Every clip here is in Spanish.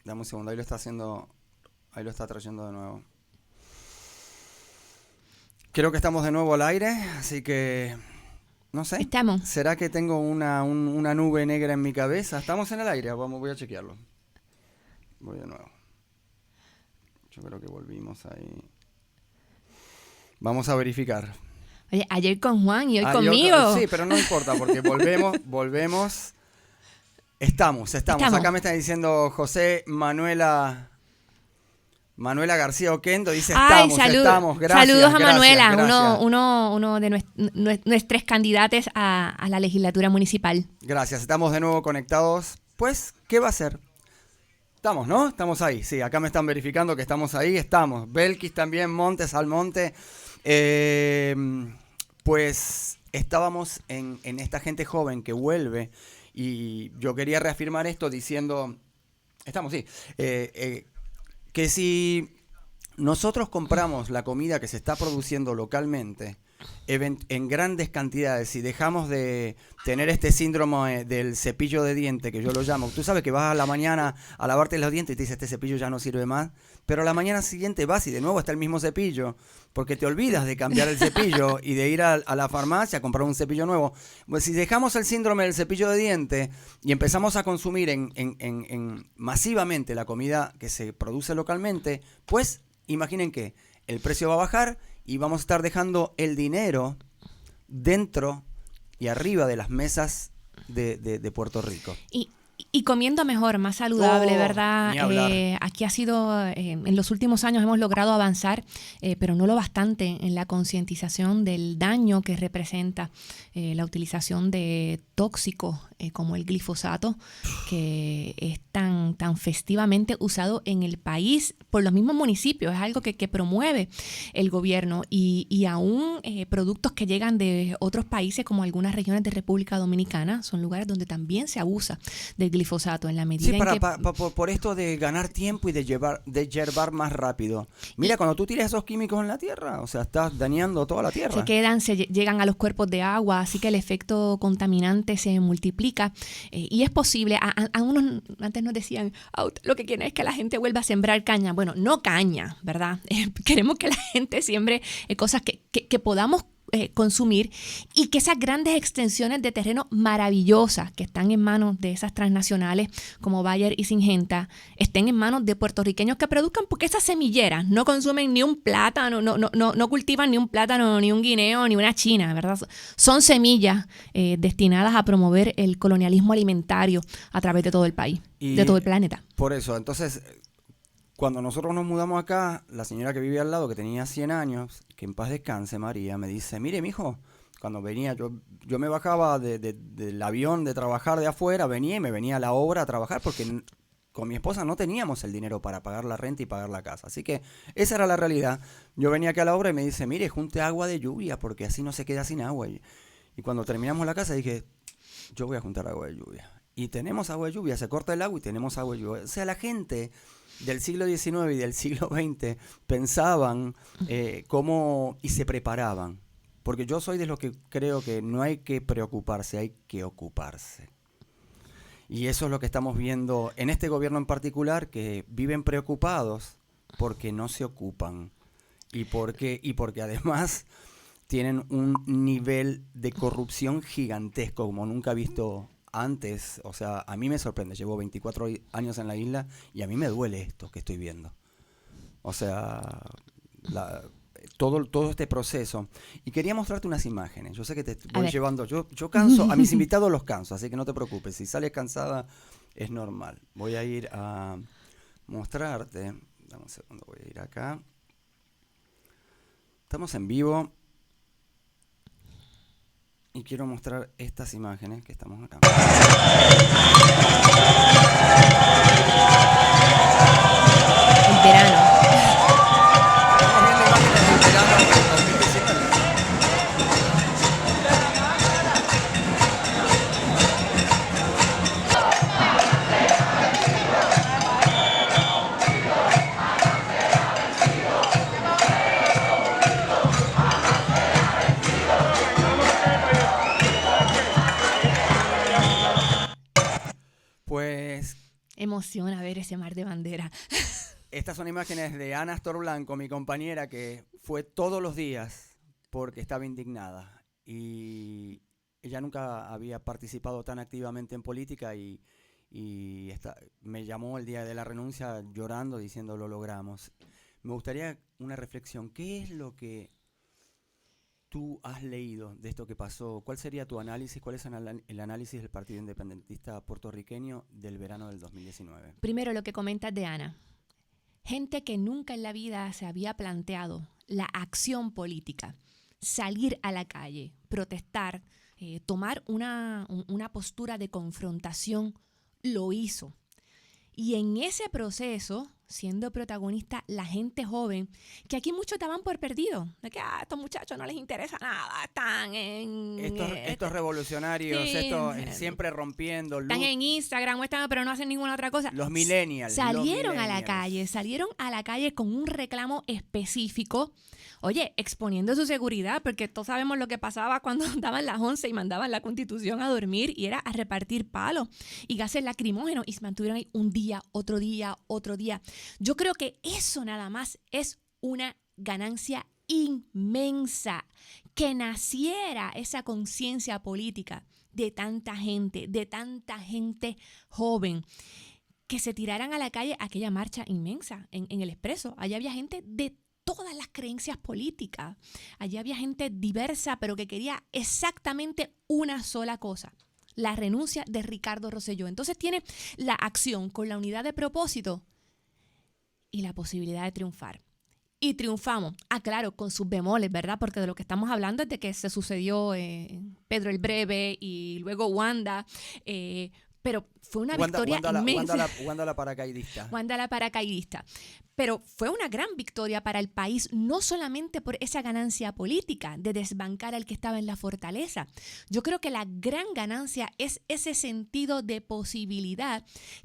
Dame un segundo, ahí lo está haciendo, ahí lo está trayendo de nuevo. Creo que estamos de nuevo al aire, así que no sé. Estamos. ¿Será que tengo una nube negra en mi cabeza? Estamos en el aire, vamos, voy a chequearlo. Voy de nuevo. Yo creo que volvimos ahí. Vamos a verificar. Oye, ayer con Juan y hoy Ah, conmigo. sí, pero no importa, porque volvemos. Estamos. Estamos. Acá me está diciendo José Manuela García Oquendo, dice estamos, gracias. Saludos a gracias, Manuela, gracias. uno de nuestros candidatos a la legislatura municipal. Gracias, estamos de nuevo conectados. Pues, ¿qué va a ser? Estamos, ¿no? Estamos ahí, sí, acá me están verificando que estamos ahí, estamos. Belkis también, Montes, Almonte. Pues estábamos en esta gente joven que vuelve y yo quería reafirmar esto diciendo, estamos, sí, que si nosotros compramos la comida que se está produciendo localmente en grandes cantidades y dejamos de tener este síndrome del cepillo de diente, que yo lo llamo, tú sabes que vas a la mañana a lavarte los dientes y te dice este cepillo ya no sirve más, pero a la mañana siguiente vas y de nuevo está el mismo cepillo, porque te olvidas de cambiar el cepillo y de ir a la farmacia a comprar un cepillo nuevo. Pues si dejamos el síndrome del cepillo de diente y empezamos a consumir masivamente la comida que se produce localmente, pues imaginen que el precio va a bajar y vamos a estar dejando el dinero dentro y arriba de las mesas de Puerto Rico. Y comiendo mejor, más saludable, ¿verdad? Ni hablar. Aquí ha sido, en los últimos años hemos logrado avanzar, pero no lo bastante en la concientización del daño que representa la utilización de tóxicos como el glifosato, que es tan festivamente usado en el país por los mismos municipios. Es algo que promueve el gobierno y aún productos que llegan de otros países como algunas regiones de República Dominicana son lugares donde también se abusa del glifosato en la medida Sí, en que... por esto de ganar tiempo y de yerbar más rápido. Mira, cuando tú tiras esos químicos en la tierra, o sea, estás dañando toda la tierra. Llegan a los cuerpos de agua, así que el efecto contaminante se multiplica y es posible. A unos antes nos decían, lo que quieren es que la gente vuelva a sembrar caña. Bueno, no caña, ¿verdad? Queremos que la gente siembre cosas que podamos consumir y que esas grandes extensiones de terreno maravillosas que están en manos de esas transnacionales como Bayer y Syngenta estén en manos de puertorriqueños que produzcan, porque esas semilleras no consumen ni un plátano, no cultivan ni un plátano, ni un guineo, ni una china, ¿verdad? Son semillas destinadas a promover el colonialismo alimentario a través de todo el país, de todo el planeta. Por eso, entonces, cuando nosotros nos mudamos acá, la señora que vivía al lado, que tenía 100 años, que en paz descanse, María, me dice, mire, mijo, cuando venía, yo me bajaba del avión de trabajar de afuera, venía y me venía a la obra a trabajar, porque con mi esposa no teníamos el dinero para pagar la renta y pagar la casa. Así que esa era la realidad. Yo venía aquí a la obra y me dice, mire, junte agua de lluvia, porque así no se queda sin agua. Y cuando terminamos la casa dije, yo voy a juntar agua de lluvia. Y tenemos agua de lluvia, se corta el agua y tenemos agua de lluvia. O sea, la gente del siglo XIX y del siglo XX pensaban cómo y se preparaban. Porque yo soy de los que creo que no hay que preocuparse, hay que ocuparse. Y eso es lo que estamos viendo en este gobierno en particular, que viven preocupados porque no se ocupan. Y porque además tienen un nivel de corrupción gigantesco como nunca he visto antes. O sea, a mí me sorprende. Llevo 24 años en la isla y a mí me duele esto que estoy viendo. O sea, todo este proceso. Y quería mostrarte unas imágenes. Yo sé que te voy llevando. Yo canso, a mis invitados los canso, así que no te preocupes. Si sales cansada, es normal. Voy a ir a mostrarte. Dame un segundo, voy a ir acá. Estamos en vivo. Y quiero mostrar estas imágenes que estamos acá. El verano. Estamos viendo imágenes del verano del 2019. emociona ver ese mar de bandera. Estas son imágenes de Ana Astor Blanco, mi compañera, que fue todos los días porque estaba indignada. Y ella nunca había participado tan activamente en política y me llamó el día de la renuncia llorando, diciendo lo logramos. Me gustaría una reflexión. ¿Qué es lo que tú has leído de esto que pasó? ¿Cuál sería tu análisis? ¿Cuál es el análisis del Partido Independentista puertorriqueño del verano del 2019? Primero, lo que comentas de Ana. Gente que nunca en la vida se había planteado la acción política, salir a la calle, protestar, tomar una postura de confrontación, lo hizo. Y en ese proceso, siendo protagonista la gente joven, que aquí muchos daban por perdido, de que a estos muchachos no les interesa nada, están en... Estos revolucionarios, sí, siempre rompiendo. Están en Instagram, pero no hacen ninguna otra cosa. Los millennials. Salieron a la calle con un reclamo específico, oye, exponiendo su seguridad, porque todos sabemos lo que pasaba cuando daban las 11 y mandaban la Constitución a dormir, y era a repartir palos y gases lacrimógenos, y se mantuvieron ahí un día, otro día, otro día. Yo creo que eso nada más es una ganancia inmensa, que naciera esa conciencia política de tanta gente joven, que se tiraran a la calle a aquella marcha inmensa en el Expreso. Allá había gente de todas las creencias políticas. Allí había gente diversa, pero que quería exactamente una sola cosa: la renuncia de Ricardo Rosselló. Entonces tiene la acción con la unidad de propósito y la posibilidad de triunfar. Y triunfamos, claro, con sus bemoles, ¿verdad? Porque de lo que estamos hablando es de que se sucedió Pedro el Breve y luego Wanda, pero fue una victoria inmensa. Wanda la paracaidista. Wanda la paracaidista. Pero fue una gran victoria para el país, no solamente por esa ganancia política de desbancar al que estaba en la fortaleza. Yo creo que la gran ganancia es ese sentido de posibilidad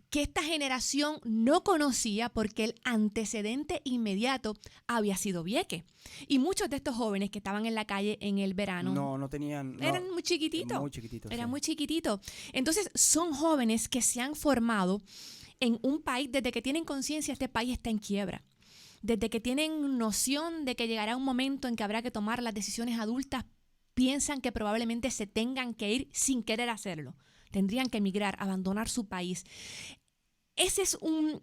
que esta generación no conocía, porque el antecedente inmediato había sido Vieques. Y muchos de estos jóvenes que estaban en la calle en el verano no tenían... eran muy chiquititos. Muy chiquititos. Eran sí. muy chiquititos. Entonces son jóvenes que se han formado en un país, desde que tienen conciencia, este país está en quiebra. Desde que tienen noción de que llegará un momento en que habrá que tomar las decisiones adultas, piensan que probablemente se tengan que ir sin querer hacerlo. Tendrían que emigrar, abandonar su país. Ese es un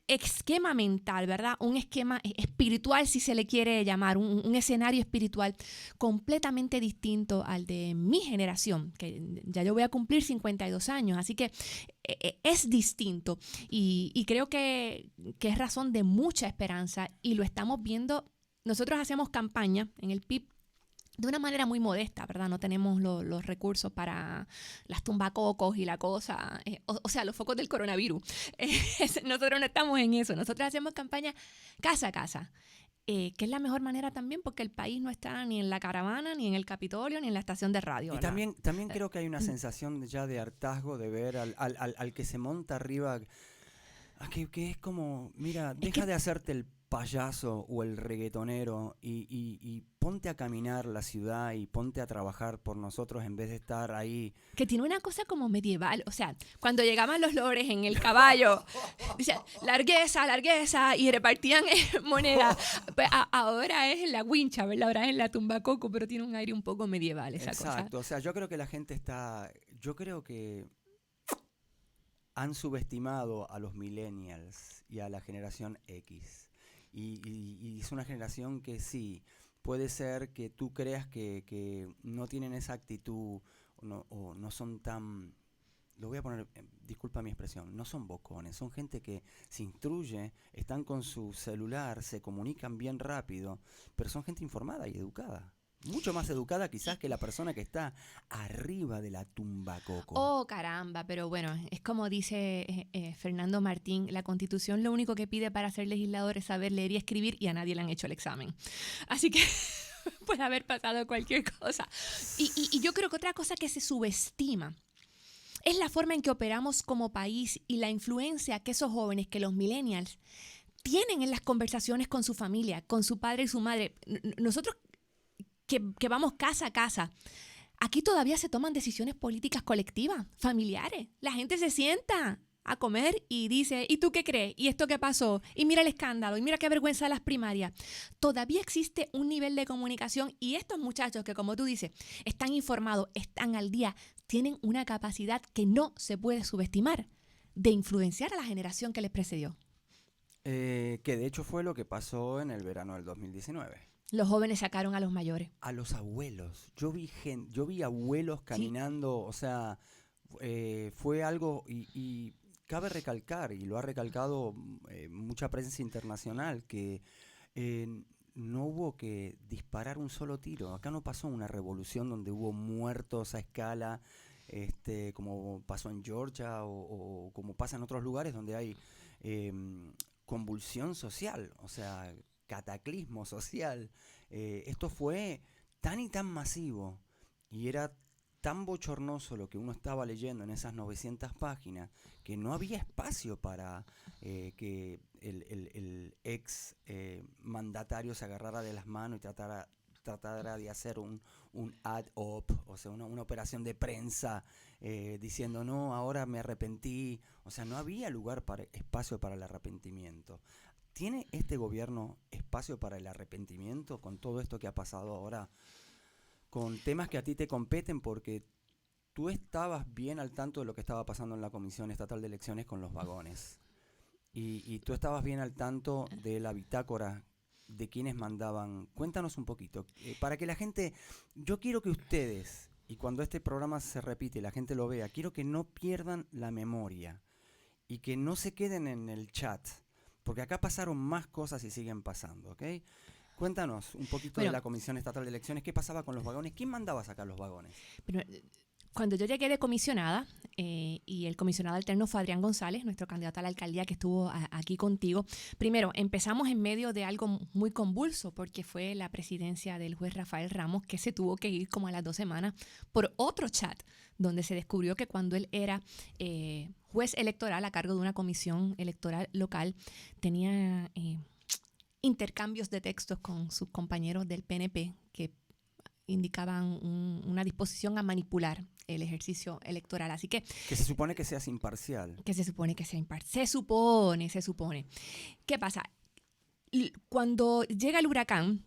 esquema mental, ¿verdad? Un esquema espiritual, si se le quiere llamar, un escenario espiritual completamente distinto al de mi generación, que ya yo voy a cumplir 52 años, así que es distinto y creo que es razón de mucha esperanza, y lo estamos viendo. Nosotros hacemos campaña en el PIB de una manera muy modesta, ¿verdad? No tenemos los recursos para las tumbacocos y la cosa, o sea, los focos del coronavirus. Nosotros no estamos en eso. Nosotros hacemos campaña casa a casa, que es la mejor manera también, porque el país no está ni en la caravana, ni en el Capitolio, ni en la estación de radio, ¿verdad? Y también creo que hay una sensación ya de hartazgo de ver al que se monta arriba, que es como, mira, deja de hacerte el payaso o el reggaetonero y ponte a caminar la ciudad y ponte a trabajar por nosotros en vez de estar ahí. Que tiene una cosa como medieval, o sea, cuando llegaban los lores en el caballo, decían, largueza, y repartían moneda. Pues ahora es en la wincha, ¿verdad? Ahora es en la tumbacoco, pero tiene un aire un poco medieval esa cosa. Exacto, o sea, yo creo que la gente yo creo que han subestimado a los millennials y a la generación X. Y es una generación que sí, puede ser que tú creas que no tienen esa actitud o no son tan, lo voy a poner, disculpa mi expresión, no son bocones, son gente que se instruye, están con su celular, se comunican bien rápido, pero son gente informada y educada. Mucho más educada quizás que la persona que está arriba de la tumbacoco. Oh, caramba, pero bueno, es como dice Fernando Martín, la Constitución lo único que pide para ser legislador es saber leer y escribir, y a nadie le han hecho el examen. Así que puede haber pasado cualquier cosa. Y yo creo que otra cosa que se subestima es la forma en que operamos como país y la influencia que esos jóvenes, que los millennials, tienen en las conversaciones con su familia, con su padre y su madre. Nosotros que vamos casa a casa, aquí todavía se toman decisiones políticas colectivas, familiares. La gente se sienta a comer y dice, ¿y tú qué crees? ¿Y esto qué pasó? Y mira el escándalo, y mira qué vergüenza de las primarias. Todavía existe un nivel de comunicación y estos muchachos que, como tú dices, están informados, están al día, tienen una capacidad que no se puede subestimar de influenciar a la generación que les precedió. Que de hecho fue lo que pasó en el verano del 2019. Los jóvenes sacaron a los mayores. A los abuelos. Yo vi abuelos caminando, o sea, fue algo y cabe recalcar, y lo ha recalcado mucha prensa internacional, que no hubo que disparar un solo tiro. Acá no pasó una revolución donde hubo muertos a escala, como pasó en Georgia o como pasa en otros lugares donde hay convulsión social, o sea, cataclismo social. Esto fue tan y tan masivo y era tan bochornoso lo que uno estaba leyendo en esas 900 páginas que no había espacio para que el ex mandatario se agarrara de las manos y tratara de hacer un ad-op, o sea, una operación de prensa diciendo, no, ahora me arrepentí. O sea, no había espacio para el arrepentimiento. ¿Tiene este gobierno espacio para el arrepentimiento con todo esto que ha pasado ahora? Con temas que a ti te competen, porque tú estabas bien al tanto de lo que estaba pasando en la Comisión Estatal de Elecciones con los vagones. Y tú estabas bien al tanto de la bitácora de quienes mandaban. Cuéntanos un poquito, para que la gente, yo quiero que ustedes, y cuando este programa se repite y la gente lo vea, quiero que no pierdan la memoria y que no se queden en el chat, porque acá pasaron más cosas y siguen pasando, ¿ok? Cuéntanos un poquito de la Comisión Estatal de Elecciones. ¿Qué pasaba con los vagones? ¿Quién mandaba a sacar los vagones? Pero, cuando yo llegué de comisionada, y el comisionado alterno fue Adrián González, nuestro candidato a la alcaldía que estuvo aquí contigo, primero empezamos en medio de algo muy convulso, porque fue la presidencia del juez Rafael Ramos, que se tuvo que ir como a las 2 semanas por otro chat, donde se descubrió que cuando él era juez electoral a cargo de una comisión electoral local, tenía intercambios de textos con sus compañeros del PNP que indicaban una disposición a manipular el ejercicio electoral. Así que se supone que seas imparcial. Que se supone que sea imparcial. Se supone. ¿Qué pasa? Cuando llega el huracán,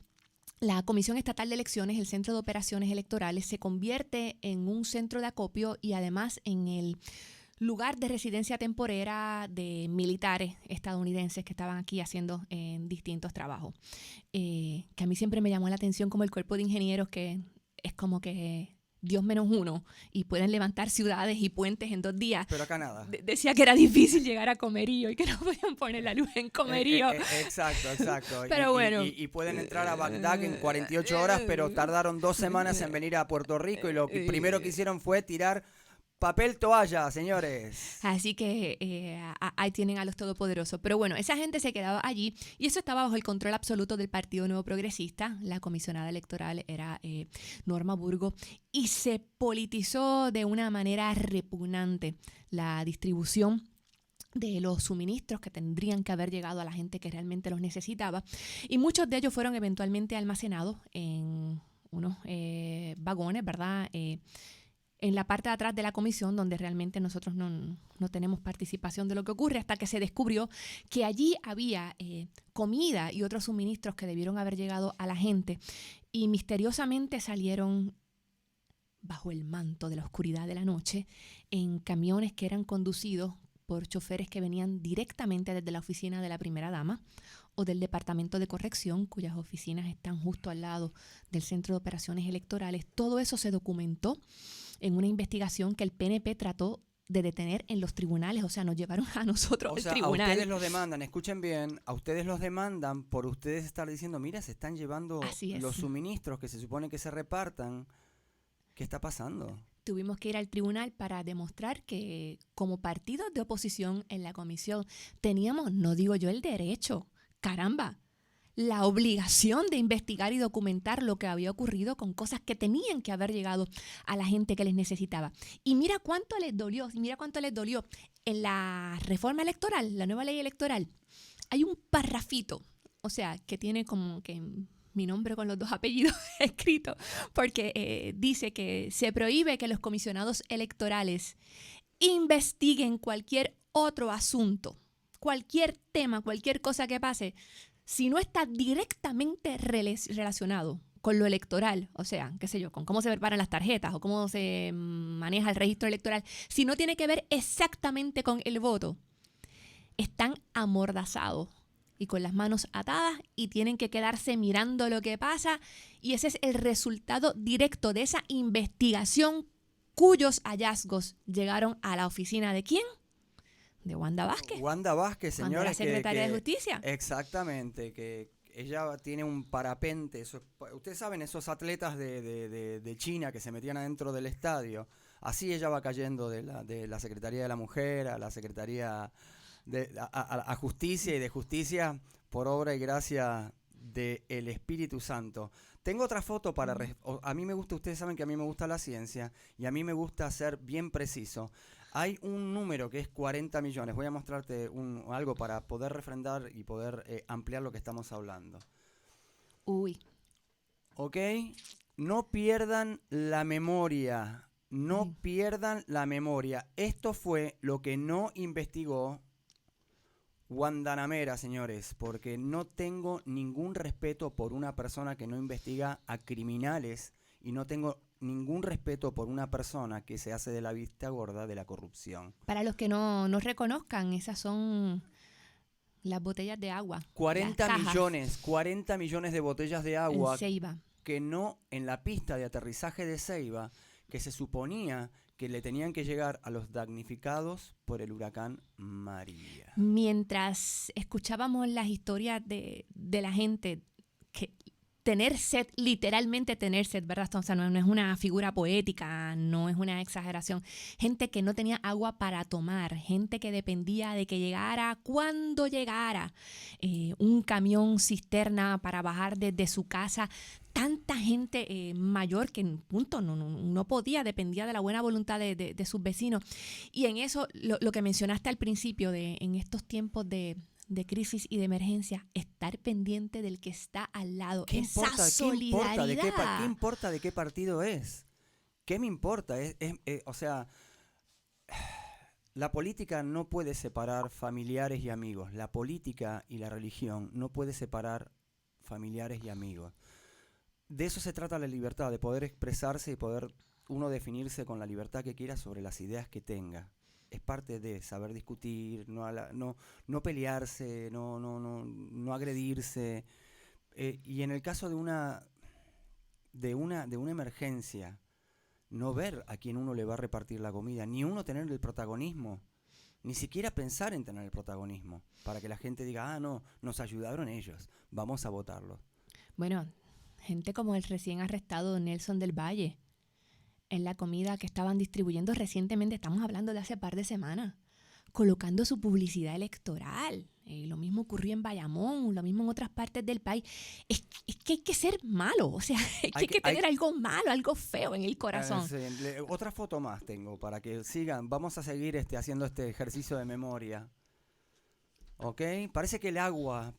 la Comisión Estatal de Elecciones, el Centro de Operaciones Electorales, se convierte en un centro de acopio y además en el lugar de residencia temporera de militares estadounidenses que estaban aquí haciendo distintos trabajos. Que a mí siempre me llamó la atención como el cuerpo de ingenieros, que es como que Dios menos uno y pueden levantar ciudades y puentes en 2 días. Pero acá nada. Decía que era difícil llegar a Comerío y que no podían poner la luz en Comerío. Exacto. Pero bueno. Y pueden entrar a Bagdad en 48 horas, pero tardaron 2 semanas en venir a Puerto Rico y lo primero que hicieron fue tirar papel toalla, señores. Así que ahí tienen a los todopoderosos. Pero bueno, esa gente se quedaba allí y eso estaba bajo el control absoluto del Partido Nuevo Progresista. La comisionada electoral era Norma Burgo y se politizó de una manera repugnante la distribución de los suministros que tendrían que haber llegado a la gente que realmente los necesitaba. Y muchos de ellos fueron eventualmente almacenados en unos vagones, ¿verdad?, en la parte de atrás de la comisión, donde realmente nosotros no tenemos participación de lo que ocurre, hasta que se descubrió que allí había comida y otros suministros que debieron haber llegado a la gente y misteriosamente salieron bajo el manto de la oscuridad de la noche en camiones que eran conducidos por choferes que venían directamente desde la oficina de la primera dama o del departamento de corrección, cuyas oficinas están justo al lado del Centro de Operaciones Electorales. Todo eso se documentó en una investigación que el PNP trató de detener en los tribunales. O sea, nos llevaron a nosotros al tribunal. A ustedes los demandan, escuchen bien, a ustedes los demandan por ustedes estar diciendo, mira, se están llevando los suministros que se supone que se repartan. ¿Qué está pasando? Tuvimos que ir al tribunal para demostrar que como partidos de oposición en la comisión teníamos, no digo yo el derecho, caramba, la obligación de investigar y documentar lo que había ocurrido con cosas que tenían que haber llegado a la gente que les necesitaba. Y mira cuánto les dolió, en la reforma electoral, la nueva ley electoral, hay un parrafito, o sea, que tiene como que mi nombre con los 2 apellidos escritos, porque dice que se prohíbe que los comisionados electorales investiguen cualquier otro asunto, cualquier tema, cualquier cosa que pase, si no está directamente relacionado con lo electoral, o sea, qué sé yo, con cómo se preparan las tarjetas o cómo se maneja el registro electoral, si no tiene que ver exactamente con el voto, están amordazados y con las manos atadas y tienen que quedarse mirando lo que pasa, y ese es el resultado directo de esa investigación cuyos hallazgos llegaron a la oficina ¿de quién? De Wanda Vázquez. Wanda Vázquez, Cuando señores. era secretaria de Justicia. Exactamente, que ella tiene un parapente. Ustedes saben, esos atletas de China que se metían adentro del estadio. Así ella va cayendo de la Secretaría de la Mujer a la Secretaría a Justicia, y de Justicia por obra y gracia del Espíritu Santo. Tengo otra foto para... A mí me gusta, ustedes saben que a mí me gusta la ciencia y a mí me gusta ser bien preciso. Hay un número que es 40 millones. Voy a mostrarte algo para poder refrendar y poder ampliar lo que estamos hablando. Uy. ¿Ok? No pierdan la memoria. No pierdan la memoria. Esto fue lo que no investigó Guantanamera, señores, porque no tengo ningún respeto por una persona que no investiga a criminales y no tengo ningún respeto por una persona que se hace de la vista gorda de la corrupción. Para los que no reconozcan, esas son las botellas de agua. 40 millones de botellas de agua en Ceiba, que no en la pista de aterrizaje de Ceiba, que se suponía que le tenían que llegar a los damnificados por el huracán María. Mientras escuchábamos las historias de la gente, que tener sed, literalmente tener sed, ¿verdad? O sea, no es una figura poética, no es una exageración. Gente que no tenía agua para tomar, gente que dependía de que llegara cuando llegara un camión cisterna para bajar desde su casa. Tanta gente mayor que en punto no podía, dependía de la buena voluntad de sus vecinos. Y en eso, lo que mencionaste al principio, en estos tiempos de crisis y de emergencia, estar pendiente del que está al lado. Esa solidaridad. ¿Qué importa de qué partido es? ¿Qué me importa? O sea, la política no puede separar familiares y amigos. La política y la religión no puede separar familiares y amigos. De eso se trata la libertad, de poder expresarse y poder uno definirse con la libertad que quiera sobre las ideas que tenga. Es parte de saber discutir, no pelearse, no agredirse. Y en el caso de una emergencia, no ver a quién uno le va a repartir la comida, ni uno tener el protagonismo, ni siquiera pensar en tener el protagonismo, para que la gente diga, no, nos ayudaron ellos, vamos a votarlos. Bueno, gente como el recién arrestado Nelson del Valle, en la comida que estaban distribuyendo recientemente, estamos hablando de hace par de semanas, colocando su publicidad electoral. Lo mismo ocurrió en Bayamón, lo mismo en otras partes del país. Es que hay que ser malo, o sea, hay que tener algo malo, algo feo en el corazón. Otra foto más tengo para que sigan. Vamos a seguir haciendo este ejercicio de memoria. ¿Ok? Parece que el agua,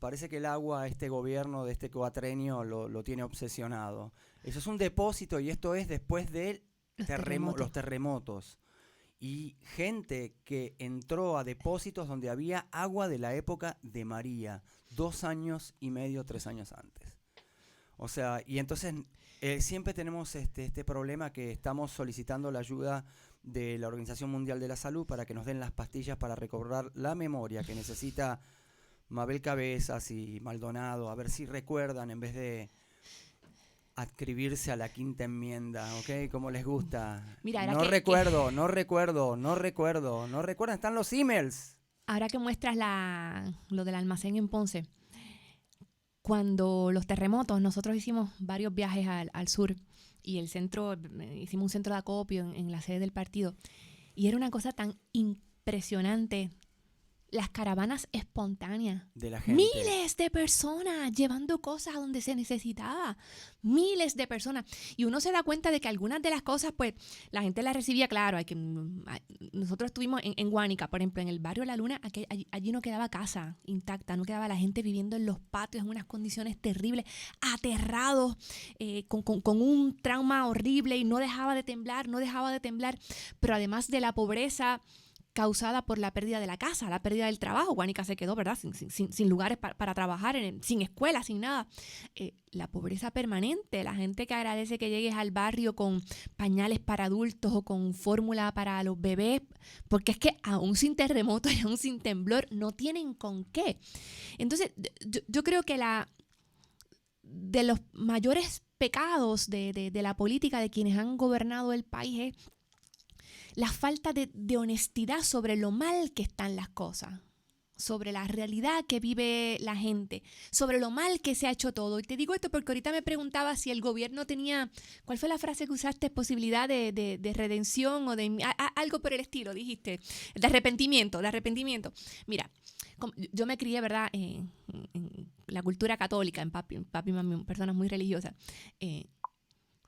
este gobierno de este cuatrenio lo tiene obsesionado. Eso es un depósito y esto es después de los terremotos. Y gente que entró a depósitos donde había agua de la época de María, 2 años y medio, 3 años antes. O sea, y entonces siempre tenemos este problema que estamos solicitando la ayuda de la Organización Mundial de la Salud para que nos den las pastillas para recobrar la memoria que necesita Mabel Cabezas y Maldonado, a ver si recuerdan en vez de adscribirse a la quinta enmienda, ¿ok? Como les gusta. Mira, no recuerdo. Están los emails. Ahora que muestras lo del almacén en Ponce, cuando los terremotos, nosotros hicimos varios viajes al sur y hicimos un centro de acopio en la sede del partido, y era una cosa tan impresionante. Las caravanas espontáneas. De la gente. Miles de personas llevando cosas a donde se necesitaba. Miles de personas. Y uno se da cuenta de que algunas de las cosas, pues, la gente las recibía, claro. Nosotros estuvimos en Guánica, por ejemplo, en el barrio La Luna, allí no quedaba casa intacta, no quedaba la gente viviendo en los patios en unas condiciones terribles, aterrados, con un trauma horrible, y no dejaba de temblar. Pero además de la pobreza causada por la pérdida de la casa, la pérdida del trabajo. Guánica se quedó, ¿verdad? Sin lugares para trabajar, sin escuela, sin nada. La pobreza permanente, la gente que agradece que llegues al barrio con pañales para adultos o con fórmula para los bebés, porque es que aún sin terremoto y aún sin temblor no tienen con qué. Entonces, yo creo que de los mayores pecados de la política de quienes han gobernado el país es la falta de honestidad sobre lo mal que están las cosas, sobre la realidad que vive la gente, sobre lo mal que se ha hecho todo. Y te digo esto porque ahorita me preguntaba si el gobierno tenía, ¿cuál fue la frase que usaste? Posibilidad de redención o de algo por el estilo, dijiste, de arrepentimiento. Mira, yo me crié, ¿verdad?, en la cultura católica, en papi y mami, personas muy religiosas.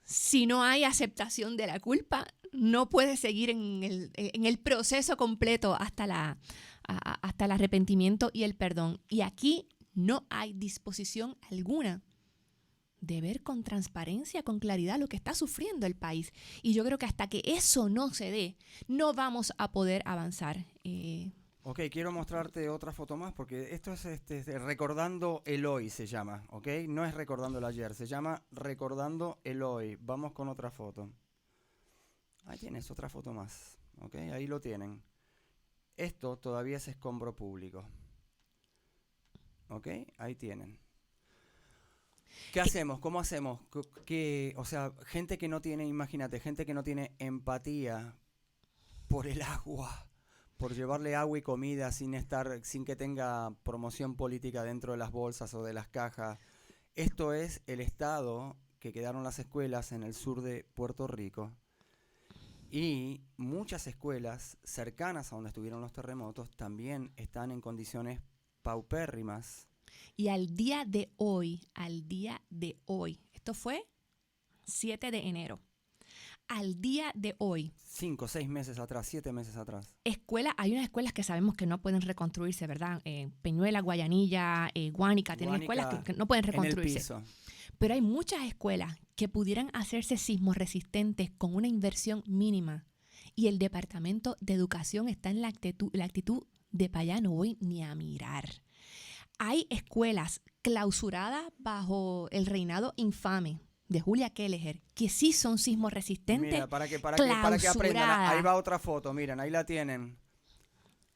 Si no hay aceptación de la culpa, no puedes seguir en el proceso completo hasta el arrepentimiento y el perdón. Y aquí no hay disposición alguna de ver con transparencia, con claridad lo que está sufriendo el país. Y yo creo que hasta que eso no se dé, no vamos a poder avanzar. Ok, quiero mostrarte otra foto más porque esto es Recordando el Hoy se llama, ¿ok? No es Recordando el Ayer, se llama Recordando el Hoy. Vamos con otra foto. Ahí tienes otra foto más, ¿ok? Ahí lo tienen. Esto todavía es escombro público. ¿Ok? Ahí tienen. ¿Qué hacemos? ¿Cómo hacemos? O sea, gente que no tiene, imagínate, gente que no tiene empatía por el agua, por llevarle agua y comida sin que tenga promoción política dentro de las bolsas o de las cajas. Esto es el estado que quedaron las escuelas en el sur de Puerto Rico. Y muchas escuelas cercanas a donde estuvieron los terremotos también están en condiciones paupérrimas. Y al día de hoy, esto fue 7 de enero. Al día de hoy. 5, 6 meses atrás, 7 meses atrás. Hay unas escuelas que sabemos que no pueden reconstruirse, ¿verdad? Peñuela, Guayanilla, Guánica, tienen escuelas que no pueden reconstruirse. En el piso. Pero hay muchas escuelas que pudieran hacerse sismos resistentes con una inversión mínima. Y el Departamento de Educación está en la actitud de para allá no voy ni a mirar. Hay escuelas clausuradas bajo el reinado infame de Julia Kelleher, que sí son sismos resistentes. Mira, para que aprendan. Ahí va otra foto, miren, ahí la tienen.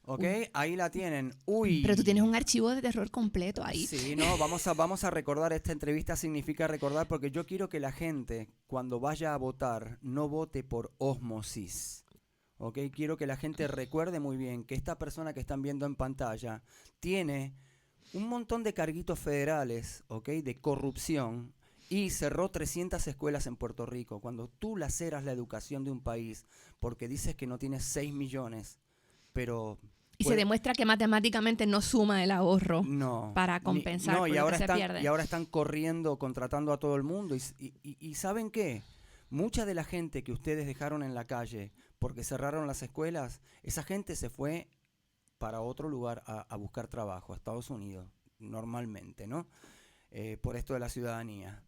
¿Ok? Ahí la tienen. Uy. Pero tú tienes un archivo de terror completo ahí. Sí, no, vamos a recordar. Esta entrevista significa recordar porque yo quiero que la gente, cuando vaya a votar, no vote por ósmosis. ¿Ok? Quiero que la gente recuerde muy bien que esta persona que están viendo en pantalla tiene un montón de carguitos federales, ¿ok? De corrupción. Y cerró 300 escuelas en Puerto Rico. Cuando tú laceras la educación de un país porque dices que no tienes 6 millones, pero... Y se demuestra que matemáticamente no suma el ahorro para compensar por lo que se pierde. Y ahora están corriendo, contratando a todo el mundo. Y ¿saben qué? Mucha de la gente que ustedes dejaron en la calle porque cerraron las escuelas, esa gente se fue para otro lugar a buscar trabajo, a Estados Unidos, normalmente, ¿no? Por esto de la ciudadanía.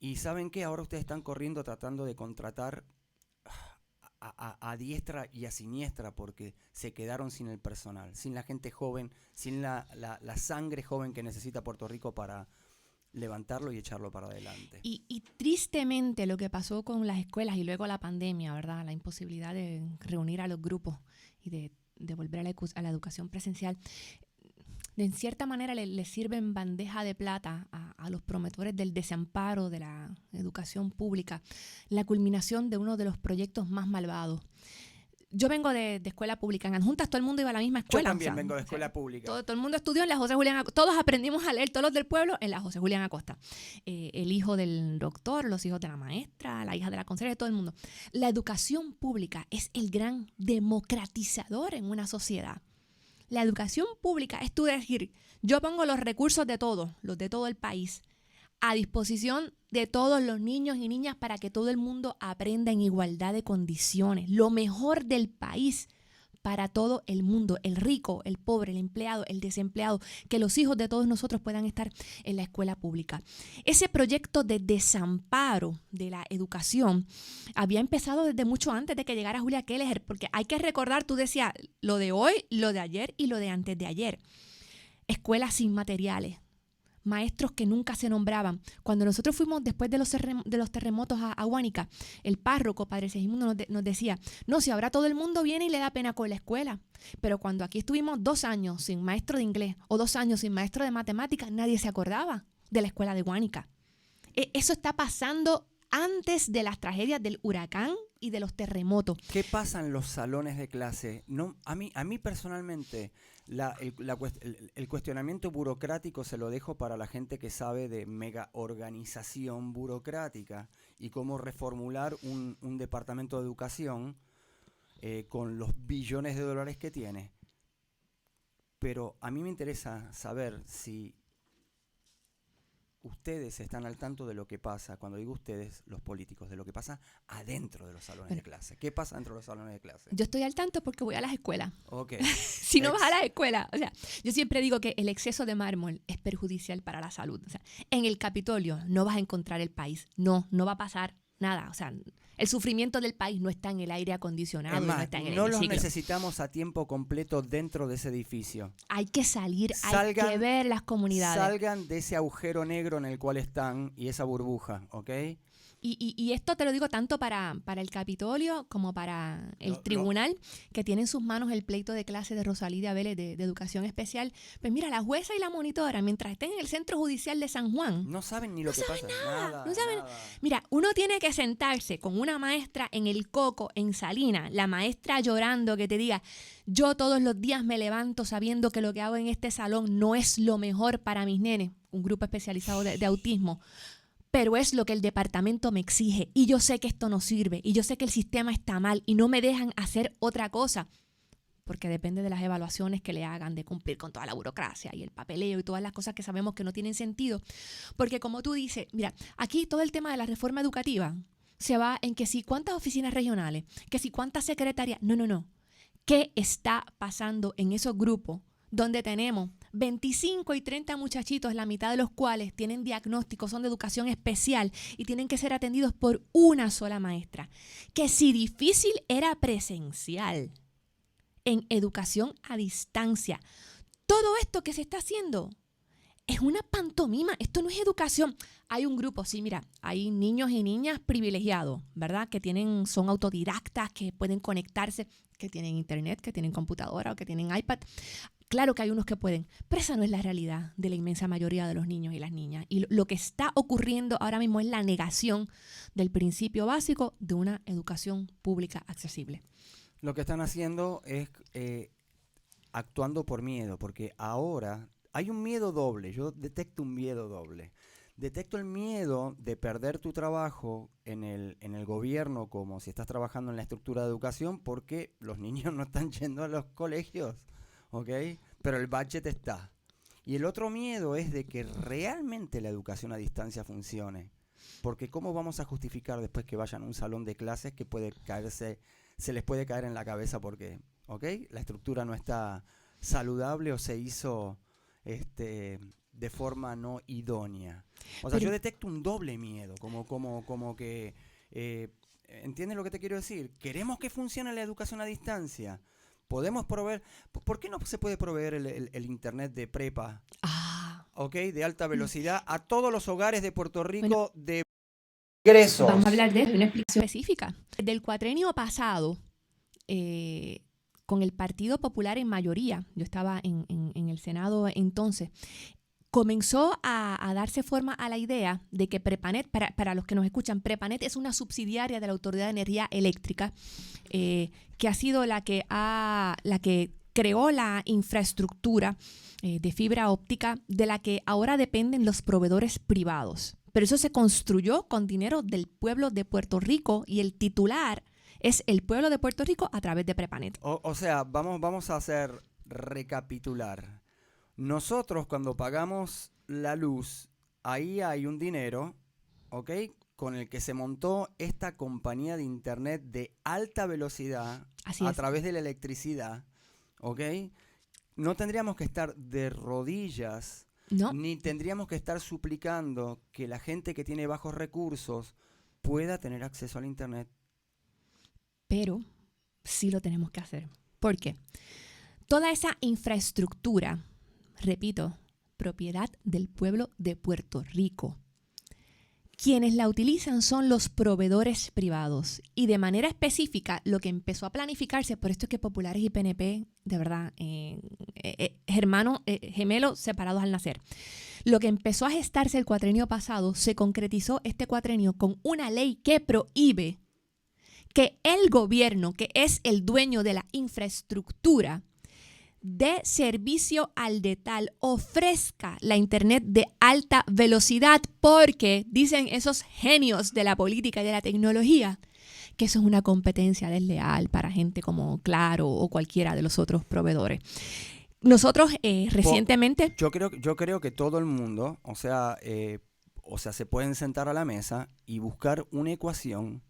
Y ¿saben qué? Ahora ustedes están corriendo tratando de contratar a diestra y a siniestra porque se quedaron sin el personal, sin la gente joven, sin la sangre joven que necesita Puerto Rico para levantarlo y echarlo para adelante. Y tristemente lo que pasó con las escuelas y luego la pandemia, ¿verdad? La imposibilidad de reunir a los grupos y de volver a la educación presencial, en cierta manera le sirven bandeja de plata a los promotores del desamparo de la educación pública, la culminación de uno de los proyectos más malvados. Yo vengo de escuela pública. En Adjuntas todo el mundo iba a la misma escuela. Yo también vengo de escuela pública. Todo el mundo estudió en la José Julián Acosta. Todos aprendimos a leer, todos los del pueblo, en la José Julián Acosta. El hijo del doctor, los hijos de la maestra, la hija de la consejera, todo el mundo. La educación pública es el gran democratizador en una sociedad. La educación pública es tú decir, yo pongo los recursos de todos, los de todo el país, a disposición de todos los niños y niñas para que todo el mundo aprenda en igualdad de condiciones. Lo mejor del país, para todo el mundo, el rico, el pobre, el empleado, el desempleado, que los hijos de todos nosotros puedan estar en la escuela pública. Ese proyecto de desamparo de la educación había empezado desde mucho antes de que llegara Julia Kelleher, porque hay que recordar, tú decías, lo de hoy, lo de ayer y lo de antes de ayer. Escuelas sin materiales, maestros que nunca se nombraban. Cuando nosotros fuimos después de los terremotos a Guánica, el párroco, Padre Segismundo, nos decía, no, si ahora todo el mundo viene y le da pena con la escuela. Pero cuando aquí estuvimos 2 años sin maestro de inglés o 2 años sin maestro de matemáticas, nadie se acordaba de la escuela de Guánica. Eso está pasando antes de las tragedias del huracán y de los terremotos. ¿Qué pasa en los salones de clase? No, a mí personalmente el cuestionamiento burocrático se lo dejo para la gente que sabe de mega organización burocrática y cómo reformular un departamento de educación con los billones de dólares que tiene. Pero a mí me interesa saber si ustedes están al tanto de lo que pasa, cuando digo ustedes, los políticos, de lo que pasa adentro de los salones de clase. ¿Qué pasa dentro de los salones de clase? Yo estoy al tanto porque voy a las escuelas. Okay. Si no vas a las escuelas, o sea, yo siempre digo que el exceso de mármol es perjudicial para la salud. O sea, en el Capitolio no vas a encontrar el país. No va a pasar nada. O sea, el sufrimiento del país no está en el aire acondicionado, es más, no está en el no hemiciclo. los necesitamos a tiempo completo dentro de ese edificio. Hay que salir, hay que ver las comunidades. Salgan de ese agujero negro en el cual están y esa burbuja, ¿ok? Y esto te lo digo tanto para el Capitolio como para el tribunal, que tiene en sus manos el pleito de clase de Rosalía Vélez de Educación Especial. Pues mira, la jueza y la monitora, mientras estén en el Centro Judicial de San Juan, no saben ni lo que pasa. Nada, no saben. nada. Mira, uno tiene que sentarse con una maestra en el Coco, en Salinas, la maestra llorando que te diga, yo todos los días me levanto sabiendo que lo que hago en este salón no es lo mejor para mis nenes, un grupo especializado de autismo, pero es lo que el departamento me exige y yo sé que esto no sirve y yo sé que el sistema está mal y no me dejan hacer otra cosa, porque depende de las evaluaciones que le hagan, de cumplir con toda la burocracia y el papeleo y todas las cosas que sabemos que no tienen sentido. Porque como tú dices, mira, aquí todo el tema de la reforma educativa se va en que si cuántas oficinas regionales, que si cuántas secretarias, no. ¿Qué está pasando en esos grupos donde tenemos 25 y 30 muchachitos, la mitad de los cuales tienen diagnósticos, son de educación especial y tienen que ser atendidos por una sola maestra? Que si difícil era presencial, en educación a distancia, todo esto que se está haciendo es una pantomima, esto no es educación. Hay un grupo, sí, mira, hay niños y niñas privilegiados, ¿verdad? Que son autodidactas, que pueden conectarse, que tienen internet, que tienen computadora o que tienen iPad. Claro que hay unos que pueden, pero esa no es la realidad de la inmensa mayoría de los niños y las niñas. Y lo que está ocurriendo ahora mismo es la negación del principio básico de una educación pública accesible. Lo que están haciendo es actuando por miedo, porque ahora hay un miedo doble. Yo detecto un miedo doble. Detecto el miedo de perder tu trabajo en el gobierno, como si estás trabajando en la estructura de educación, porque los niños no están yendo a los colegios, ¿ok? Pero el budget está. Y el otro miedo es de que realmente la educación a distancia funcione. Porque ¿cómo vamos a justificar después que vayan a un salón de clases que se les puede caer en la cabeza porque, ¿ok? La estructura no está saludable o se hizo de forma no idónea. O sea, yo detecto un doble miedo, como que, ¿entiendes lo que te quiero decir? Queremos que funcione la educación a distancia. Podemos proveer, ¿por qué no se puede proveer el internet de prepa? ¿Ok? De alta velocidad a todos los hogares de Puerto Rico de ingresos. Vamos a hablar de una explicación específica. Del cuatrenio pasado, con el Partido Popular en mayoría, yo estaba en el Senado entonces, comenzó a darse forma a la idea de que Prepanet, para los que nos escuchan, Prepanet es una subsidiaria de la Autoridad de Energía Eléctrica, que ha sido la que creó la infraestructura de fibra óptica de la que ahora dependen los proveedores privados. Pero eso se construyó con dinero del pueblo de Puerto Rico y el titular es el pueblo de Puerto Rico a través de Prepanet. O sea, vamos a hacer recapitular. Nosotros cuando pagamos la luz, ahí hay un dinero, ¿ok? con el que se montó esta compañía de internet de alta velocidad Así a es. través de la electricidad, ¿ok? No tendríamos que estar de rodillas, No, ni tendríamos que estar suplicando que la gente que tiene bajos recursos pueda tener acceso al internet. pero sí lo tenemos que hacer. ¿Por qué? Toda esa infraestructura, repito, propiedad del pueblo de Puerto Rico. Quienes la utilizan son los proveedores privados y de manera específica lo que empezó a planificarse, por esto es que Populares y PNP, de verdad, gemelos separados al nacer. Lo que empezó a gestarse el cuatrenio pasado se concretizó este cuatrenio con una ley que prohíbe que el gobierno, que es el dueño de la infraestructura, de servicio al detal, ofrezca la internet de alta velocidad, porque dicen esos genios de la política y de la tecnología que eso es una competencia desleal para gente como Claro o cualquiera de los otros proveedores. Nosotros recientemente... Yo creo que todo el mundo, o sea, se pueden sentar a la mesa y buscar una ecuación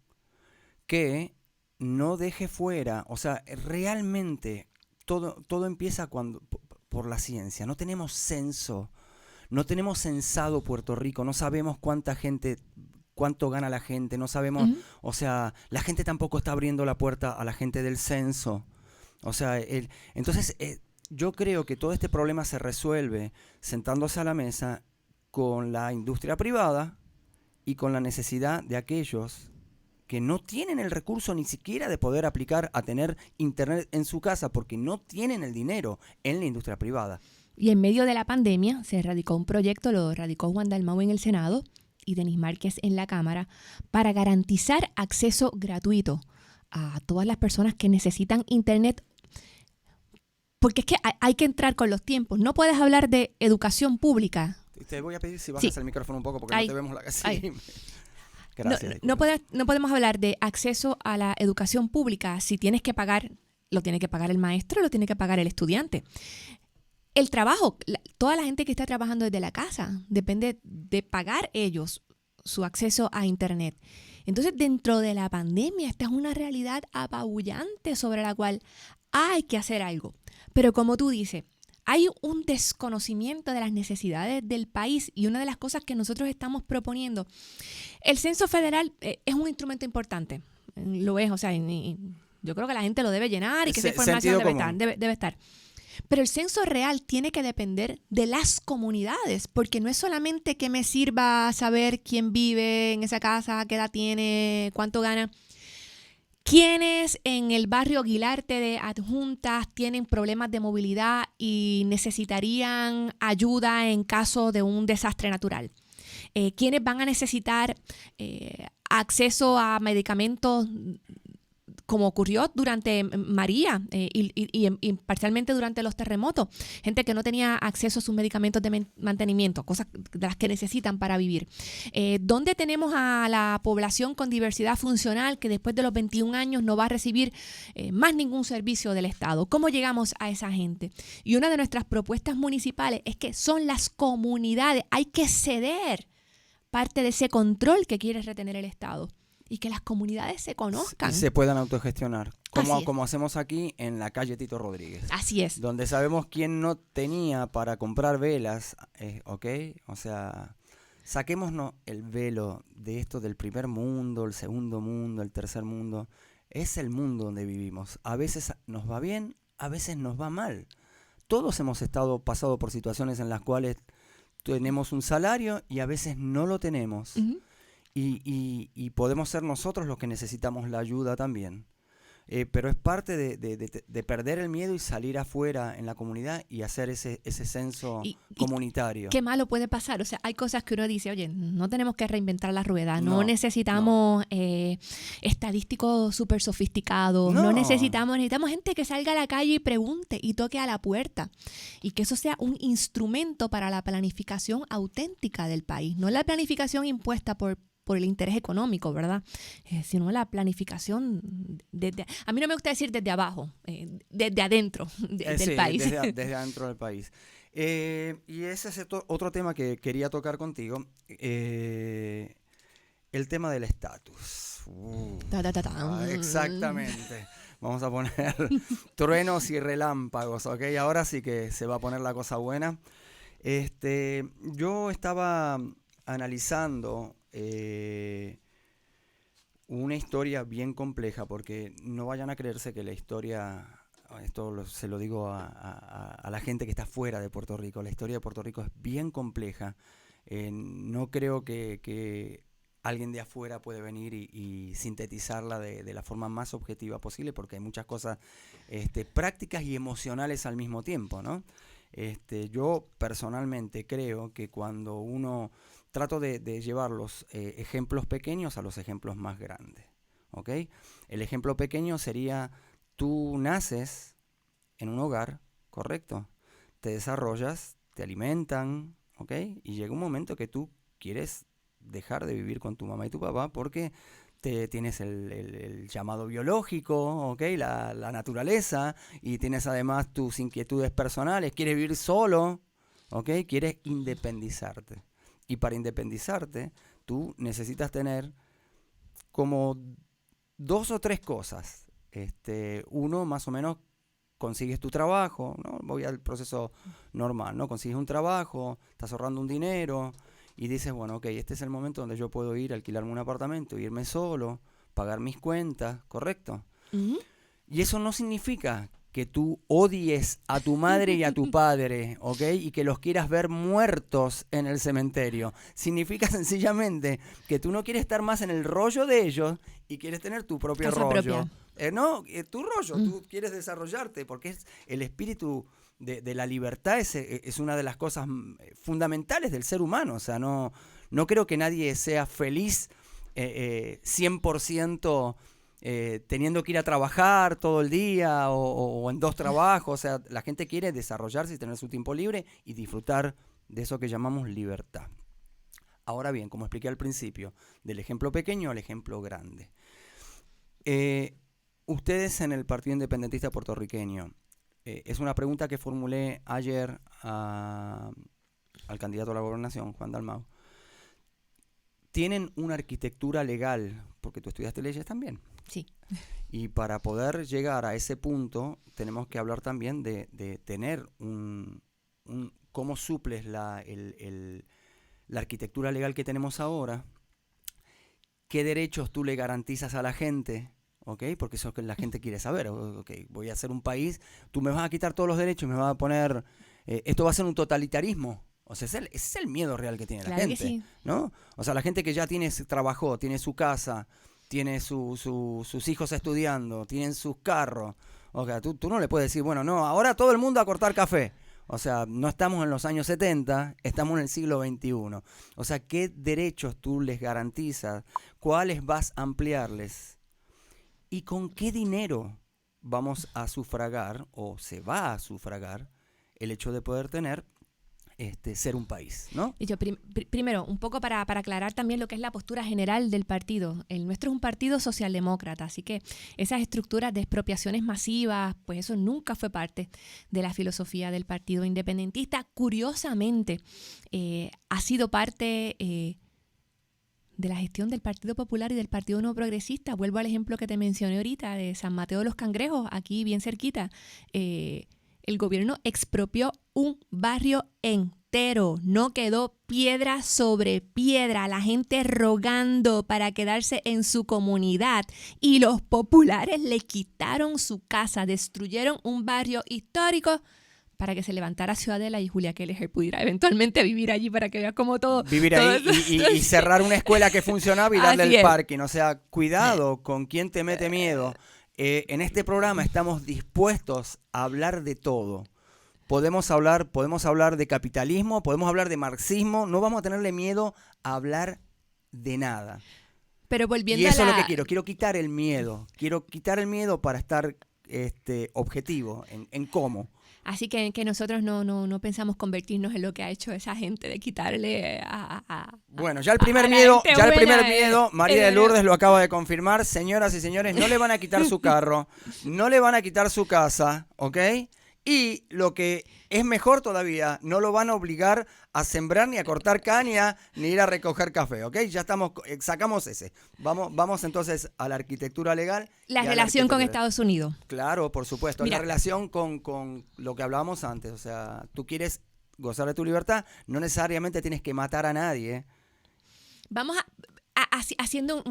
que no deje fuera, o sea, realmente todo empieza por la ciencia. No tenemos censo, no tenemos censado Puerto Rico, no sabemos cuánto gana la gente, no sabemos, o sea, la gente tampoco está abriendo la puerta a la gente del censo. O sea, entonces yo creo que todo este problema se resuelve sentándose a la mesa con la industria privada y con la necesidad de aquellos que no tienen el recurso ni siquiera de poder aplicar a tener internet en su casa porque no tienen el dinero en la industria privada. Y en medio de la pandemia se radicó un proyecto, lo radicó Juan Dalmau en el Senado y Denis Márquez en la Cámara, para garantizar acceso gratuito a todas las personas que necesitan internet. Porque es que hay que entrar con los tiempos. No puedes hablar de educación pública. Te voy a pedir si bajas el micrófono un poco porque no te vemos la casa. Gracias. No podemos hablar de acceso a la educación pública si tienes que pagar, lo tiene que pagar el maestro, lo tiene que pagar el estudiante. El trabajo, toda la gente que está trabajando desde la casa, depende de pagar ellos su acceso a internet. Entonces, dentro de la pandemia, esta es una realidad apabullante sobre la cual hay que hacer algo. Pero como tú dices, hay un desconocimiento de las necesidades del país y una de las cosas que nosotros estamos proponiendo, el censo federal es un instrumento importante, lo es, o sea, yo creo que la gente lo debe llenar y que esa información debe estar. Pero el censo real tiene que depender de las comunidades, porque no es solamente que me sirva saber quién vive en esa casa, qué edad tiene, cuánto gana. ¿Quiénes en el barrio Aguilarte de Adjuntas tienen problemas de movilidad y necesitarían ayuda en caso de un desastre natural? ¿Quiénes van a necesitar acceso a medicamentos como ocurrió durante María y parcialmente durante los terremotos? Gente que no tenía acceso a sus medicamentos de mantenimiento, cosas de las que necesitan para vivir. ¿Dónde tenemos a la población con diversidad funcional que después de los 21 años no va a recibir más ningún servicio del Estado? ¿Cómo llegamos a esa gente? Y una de nuestras propuestas municipales es que son las comunidades. Hay que ceder parte de ese control que quiere retener el Estado. Y que las comunidades se conozcan. Y se puedan autogestionar, como hacemos aquí en la calle Tito Rodríguez. Así es. Donde sabemos quién no tenía para comprar velas, ¿ok? O sea, saquémonos el velo de esto del primer mundo, el segundo mundo, el tercer mundo. Es el mundo donde vivimos. A veces nos va bien, a veces nos va mal. Todos hemos pasado por situaciones en las cuales tenemos un salario y a veces no lo tenemos. Uh-huh. Y podemos ser nosotros los que necesitamos la ayuda también. Pero es parte de perder el miedo y salir afuera en la comunidad y hacer ese censo comunitario. ¿Qué malo puede pasar? O sea, hay cosas que uno dice, oye, no tenemos que reinventar la rueda, no necesitamos estadísticos súper sofisticados, necesitamos gente que salga a la calle y pregunte y toque a la puerta. Y que eso sea un instrumento para la planificación auténtica del país, no la planificación impuesta por el interés económico, ¿verdad? Sino la planificación a mí no me gusta decir desde abajo, desde adentro del país. Desde adentro del país. Y ese es otro tema que quería tocar contigo. El el tema del estatus. Exactamente. Vamos a poner truenos y relámpagos, ¿ok? Ahora sí que se va a poner la cosa buena. Yo estaba analizando una historia bien compleja, porque no vayan a creerse que la historia, se lo digo a la gente que está fuera de Puerto Rico, la historia de Puerto Rico es bien compleja. No creo que alguien de afuera puede venir y sintetizarla de la forma más objetiva posible, porque hay muchas cosas prácticas y emocionales al mismo tiempo, ¿no? Yo personalmente creo que cuando uno trato de llevar los ejemplos pequeños a los ejemplos más grandes, ¿ok? El ejemplo pequeño sería, tú naces en un hogar, ¿correcto? Te desarrollas, te alimentan, ¿ok? Y llega un momento que tú quieres dejar de vivir con tu mamá y tu papá porque tienes el llamado biológico, ¿ok? La naturaleza, y tienes además tus inquietudes personales, quieres vivir solo, ¿ok? Quieres independizarte. Y para independizarte, tú necesitas tener como 2 o 3 cosas. Uno, más o menos, consigues tu trabajo, ¿no? Voy al proceso normal, ¿no? Consigues un trabajo, estás ahorrando un dinero y dices, bueno, ok, este es el momento donde yo puedo ir a alquilarme un apartamento, irme solo, pagar mis cuentas, ¿correcto? Uh-huh. Y eso no significa que tú odies a tu madre y a tu padre, ¿ok? Y que los quieras ver muertos en el cementerio. Significa sencillamente que tú no quieres estar más en el rollo de ellos y quieres tener tu propio rollo. Tu rollo, tú quieres desarrollarte, porque es el espíritu de la libertad es una de las cosas fundamentales del ser humano. O sea, no creo que nadie sea feliz 100%. Teniendo que ir a trabajar todo el día o en 2 trabajos. O sea, la gente quiere desarrollarse y tener su tiempo libre y disfrutar de eso que llamamos libertad. Ahora bien, como expliqué al principio, del ejemplo pequeño al ejemplo grande. Ustedes en el Partido Independentista Puertorriqueño, es una pregunta que formulé ayer al candidato a la gobernación, Juan Dalmau. ¿Tienen una arquitectura legal? Porque tú estudiaste leyes también. Sí. Y para poder llegar a ese punto, tenemos que hablar también de tener cómo suples la arquitectura legal que tenemos ahora, qué derechos tú le garantizas a la gente, ¿ok? Porque eso es lo que la gente quiere saber. Ok, voy a hacer un país, tú me vas a quitar todos los derechos, me vas a poner, esto va a ser un totalitarismo. O sea, ese es el miedo real que tiene la gente, sí, ¿no? O sea, la gente que ya trabajó, tiene su casa, tiene sus hijos estudiando, tienen sus carros. O sea, tú no le puedes decir, bueno, no, ahora todo el mundo a cortar café. O sea, no estamos en los años 70, estamos en el siglo XXI. O sea, ¿qué derechos tú les garantizas? ¿Cuáles vas a ampliarles? ¿Y con qué dinero vamos a sufragar, o se va a sufragar, el hecho de poder tener ser un país, ¿no? Y yo primero, un poco para aclarar también lo que es la postura general del partido. El nuestro es un partido socialdemócrata, así que esas estructuras de expropiaciones masivas, pues eso nunca fue parte de la filosofía del Partido Independentista. Curiosamente, ha sido parte de la gestión del Partido Popular y del Partido No Progresista. Vuelvo al ejemplo que te mencioné ahorita de San Mateo de los Cangrejos, aquí bien cerquita. El gobierno expropió un barrio entero. No quedó piedra sobre piedra. La gente rogando para quedarse en su comunidad. Y los populares le quitaron su casa. Destruyeron un barrio histórico para que se levantara Ciudadela y Julia Kelleher pudiera eventualmente vivir allí, para que veas cómo todo... Vivir ahí y cerrar una escuela que funcionaba y darle el parking. O sea, cuidado con quién te mete miedo. En este programa estamos dispuestos a hablar de todo. Podemos hablar de capitalismo, podemos hablar de marxismo, no vamos a tenerle miedo a hablar de nada. Pero volviendo y eso es lo que quiero quitar el miedo. Quiero quitar el miedo para estar objetivo en cómo. Así que nosotros no pensamos convertirnos en lo que ha hecho esa gente de quitarle Bueno, ya el primer miedo, María de Lourdes lo acaba de confirmar. Señoras y señores, no le van a quitar su carro, no le van a quitar su casa, ¿ok? Y lo que es mejor todavía, no lo van a obligar a sembrar ni a cortar caña ni ir a recoger café, ¿ok? Ya estamos, sacamos ese. Vamos entonces a la arquitectura legal. La relación con Estados Unidos. Claro, por supuesto. Mira, la relación con lo que hablábamos antes. O sea, tú quieres gozar de tu libertad, no necesariamente tienes que matar a nadie. Vamos haciendo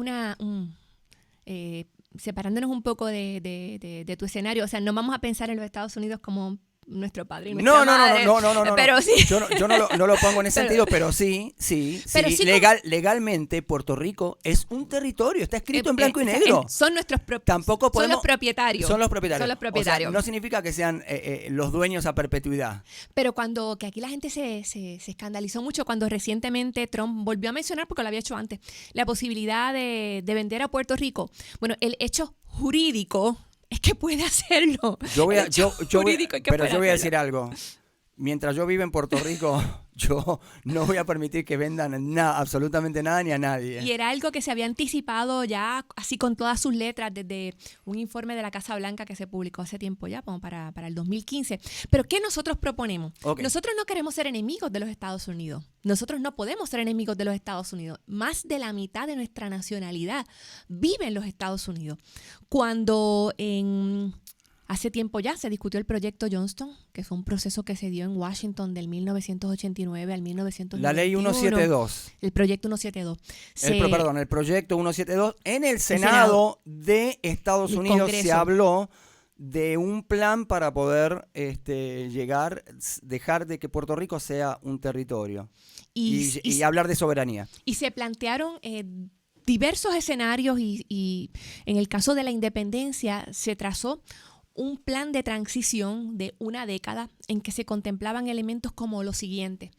separándonos un poco de tu escenario. O sea, no vamos a pensar en los Estados Unidos como nuestro padre y nuestra madre. No. Pero sí. Yo no lo pongo en ese sentido, pero sí. Pero sí Legalmente, Puerto Rico es un territorio, está escrito en blanco y negro. Son nuestros Tampoco podemos, son los propietarios. Son los propietarios. Son los propietarios. O sea, no significa que sean los dueños a perpetuidad. Pero que aquí la gente se escandalizó mucho cuando recientemente Trump volvió a mencionar, porque lo había hecho antes, la posibilidad de vender a Puerto Rico. Bueno, el hecho jurídico es que puede hacerlo. Yo voy a decir algo. Mientras yo viva en Puerto Rico, yo no voy a permitir que vendan absolutamente nada ni a nadie. Y era algo que se había anticipado ya así con todas sus letras desde un informe de la Casa Blanca que se publicó hace tiempo ya, como para el 2015. Pero ¿qué nosotros proponemos? Okay. Nosotros no queremos ser enemigos de los Estados Unidos. Nosotros no podemos ser enemigos de los Estados Unidos. Más de la mitad de nuestra nacionalidad vive en los Estados Unidos. Cuando hace tiempo ya se discutió el proyecto Johnston, que fue un proceso que se dio en Washington del 1989 al 1991. La ley 172. El proyecto 172. El proyecto 172. En el Senado de Estados Unidos se habló de un plan para poder dejar de que Puerto Rico sea un territorio y hablar de soberanía. Y se plantearon diversos escenarios y en el caso de la independencia se trazó un plan de transición de una década en que se contemplaban elementos como lo siguiente: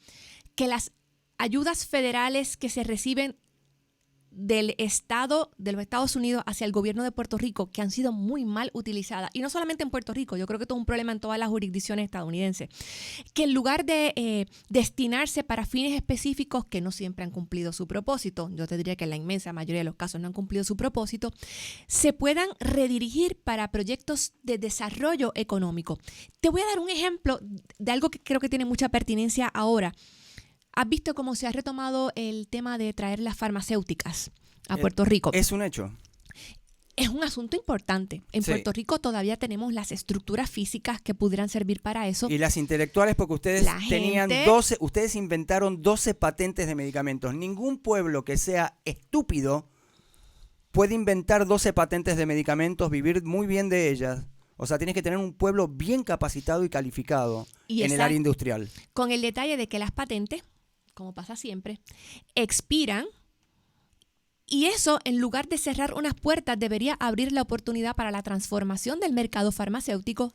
que las ayudas federales que se reciben del Estado de los Estados Unidos hacia el gobierno de Puerto Rico, que han sido muy mal utilizadas, y no solamente en Puerto Rico, yo creo que esto es un problema en todas las jurisdicciones estadounidenses, que en lugar de destinarse para fines específicos que no siempre han cumplido su propósito, yo te diría que en la inmensa mayoría de los casos no han cumplido su propósito, se puedan redirigir para proyectos de desarrollo económico. Te voy a dar un ejemplo de algo que creo que tiene mucha pertinencia ahora. ¿Has visto cómo se ha retomado el tema de traer las farmacéuticas a Puerto Rico? Es un hecho. Es un asunto importante. En Puerto Rico todavía tenemos las estructuras físicas que pudieran servir para eso. Y las intelectuales, porque ustedes inventaron 12 patentes de medicamentos. Ningún pueblo que sea estúpido puede inventar 12 patentes de medicamentos, vivir muy bien de ellas. O sea, tienes que tener un pueblo bien capacitado y calificado en el área industrial. Con el detalle de que las patentes, como pasa siempre, expiran, y eso, en lugar de cerrar unas puertas, debería abrir la oportunidad para la transformación del mercado farmacéutico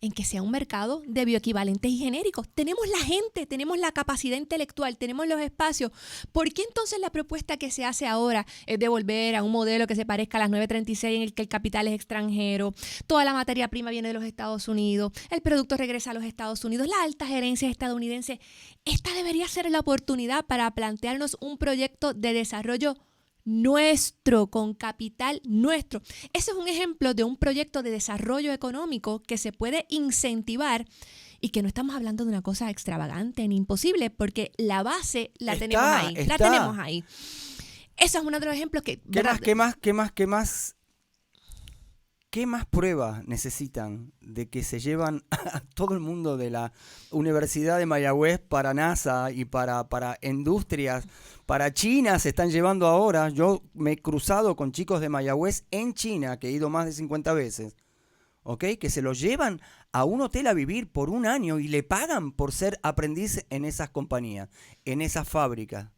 en que sea un mercado de bioequivalentes y genéricos. Tenemos la gente, tenemos la capacidad intelectual, tenemos los espacios. ¿Por qué entonces la propuesta que se hace ahora es de volver a un modelo que se parezca a las 936 en el que el capital es extranjero, toda la materia prima viene de los Estados Unidos, el producto regresa a los Estados Unidos, la alta gerencia estadounidense? Esta debería ser la oportunidad para plantearnos un proyecto de desarrollo nuestro, con capital nuestro. Ese es un ejemplo de un proyecto de desarrollo económico que se puede incentivar y que no estamos hablando de una cosa extravagante ni imposible, porque la base la tenemos ahí. Eso es uno de los ejemplos que... ¿Qué más pruebas necesitan de que se llevan a todo el mundo de la Universidad de Mayagüez para NASA y para industrias? Para China se están llevando ahora. Yo me he cruzado con chicos de Mayagüez en China, que he ido más de 50 veces, ¿ok? Que se los llevan a un hotel a vivir por un año y le pagan por ser aprendiz en esas compañías, en esas fábricas.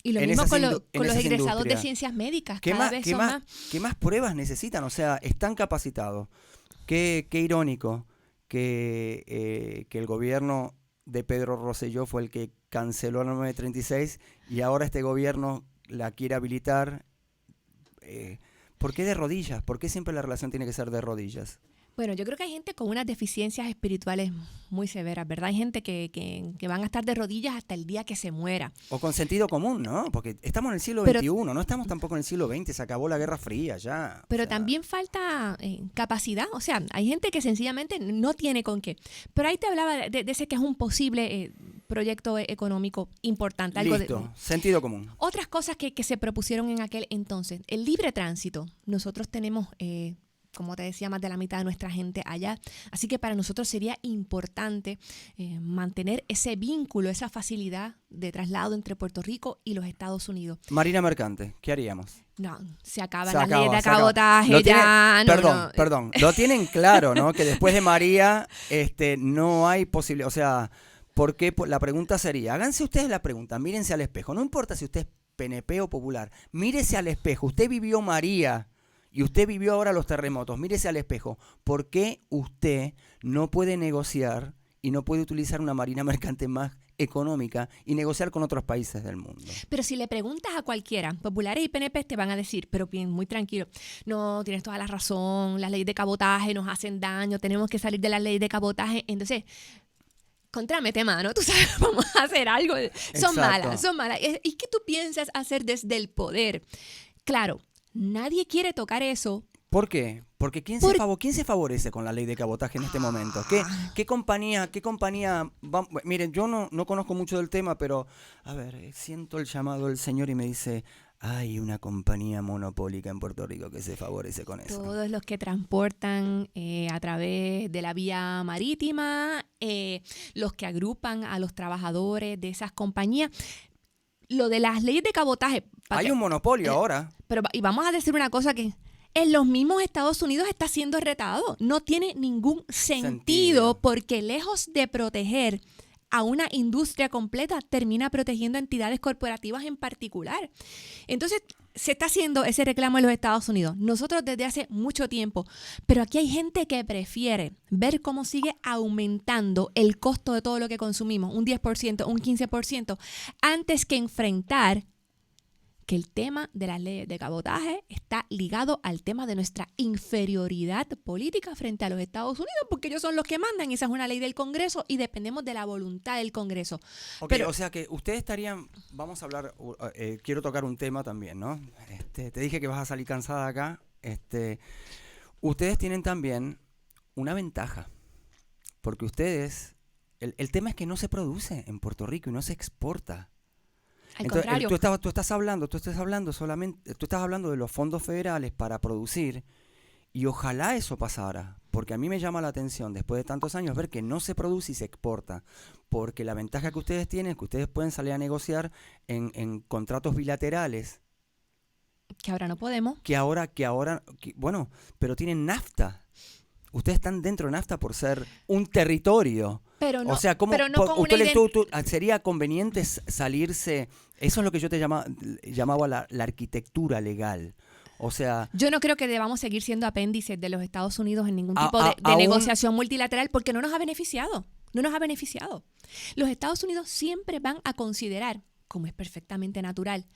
Y lo mismo con los egresados de ciencias médicas. ¿Qué más pruebas necesitan? O sea, están capacitados. Qué irónico que el gobierno de Pedro Rosselló fue el que canceló la 936 y ahora este gobierno la quiere habilitar. ¿Por qué de rodillas? ¿Por qué siempre la relación tiene que ser de rodillas? Bueno, yo creo que hay gente con unas deficiencias espirituales muy severas, ¿verdad? Hay gente que van a estar de rodillas hasta el día que se muera. O con sentido común, ¿no? Porque estamos en el siglo Pero, XXI, no estamos tampoco en el siglo XX, se acabó la Guerra Fría ya. O pero sea, también falta capacidad, o sea, hay gente que sencillamente no tiene con qué. Pero ahí te hablaba de ese que es un posible proyecto económico importante. Algo listo, sentido común. otras cosas que se propusieron en aquel entonces. El libre tránsito. Nosotros tenemos, como te decía, más de la mitad de nuestra gente allá. Así que para nosotros sería importante mantener ese vínculo, esa facilidad de traslado entre Puerto Rico y los Estados Unidos. Marina mercante, ¿qué haríamos? No, se acaban Se las leyes de acaba, se acaba. cabotaje Lo tiene- ya. Perdón, lo tienen claro, ¿no? Que después de María, no hay posibilidad, o sea, ¿por qué? La pregunta sería, háganse ustedes la pregunta, mírense al espejo, no importa si usted es PNP o popular, mírese al espejo, usted vivió María y usted vivió ahora los terremotos, mírese al espejo, ¿por qué usted no puede negociar y no puede utilizar una marina mercante más económica y negociar con otros países del mundo? Pero si le preguntas a cualquiera, populares y PNP te van a decir, pero bien, muy tranquilo, no, tienes toda la razón, las leyes de cabotaje nos hacen daño, tenemos que salir de las leyes de cabotaje. Entonces, mete mano, tú sabes, vamos a hacer algo. Son Exacto. malas, son malas. ¿Y qué tú piensas hacer desde el poder? Claro, nadie quiere tocar eso. ¿Por qué? Porque ¿quién se favorece con la ley de cabotaje en este momento? ¿Qué compañía? Miren, yo no conozco mucho del tema, pero, a ver, siento el llamado del Señor y me dice, hay una compañía monopólica en Puerto Rico que se favorece con eso. Todos los que transportan a través de la vía marítima, los que agrupan a los trabajadores de esas compañías. Lo de las leyes de cabotaje. Hay un monopolio ahora. Y vamos a decir una cosa que en los mismos Estados Unidos está siendo retado. No tiene ningún sentido porque lejos de proteger a una industria completa, termina protegiendo a entidades corporativas en particular. Entonces, se está haciendo ese reclamo en los Estados Unidos. Nosotros desde hace mucho tiempo. Pero aquí hay gente que prefiere ver cómo sigue aumentando el costo de todo lo que consumimos, un 10%, un 15%, antes que enfrentar que el tema de las leyes de cabotaje está ligado al tema de nuestra inferioridad política frente a los Estados Unidos, porque ellos son los que mandan, esa es una ley del Congreso y dependemos de la voluntad del Congreso. Okay, o sea que ustedes estarían, vamos a hablar, quiero tocar un tema también, ¿no? Te dije que vas a salir cansada acá. Ustedes tienen también una ventaja, porque ustedes, el tema es que no se produce en Puerto Rico y no se exporta. Al Entonces, contrario. tú estás hablando de los fondos federales para producir y ojalá eso pasara, porque a mí me llama la atención después de tantos años ver que no se produce y se exporta, porque la ventaja que ustedes tienen es que ustedes pueden salir a negociar en contratos bilaterales. Que ahora no podemos. Bueno, pero tienen NAFTA. Ustedes están dentro de NAFTA por ser un territorio. Pero no, o sea, ¿cómo pero no con sería conveniente salirse? Eso es lo que yo te llamaba la arquitectura legal. O sea, yo no creo que debamos seguir siendo apéndices de los Estados Unidos en ningún tipo de negociación multilateral porque no nos ha beneficiado. No nos ha beneficiado. Los Estados Unidos siempre van a considerar, como es perfectamente natural,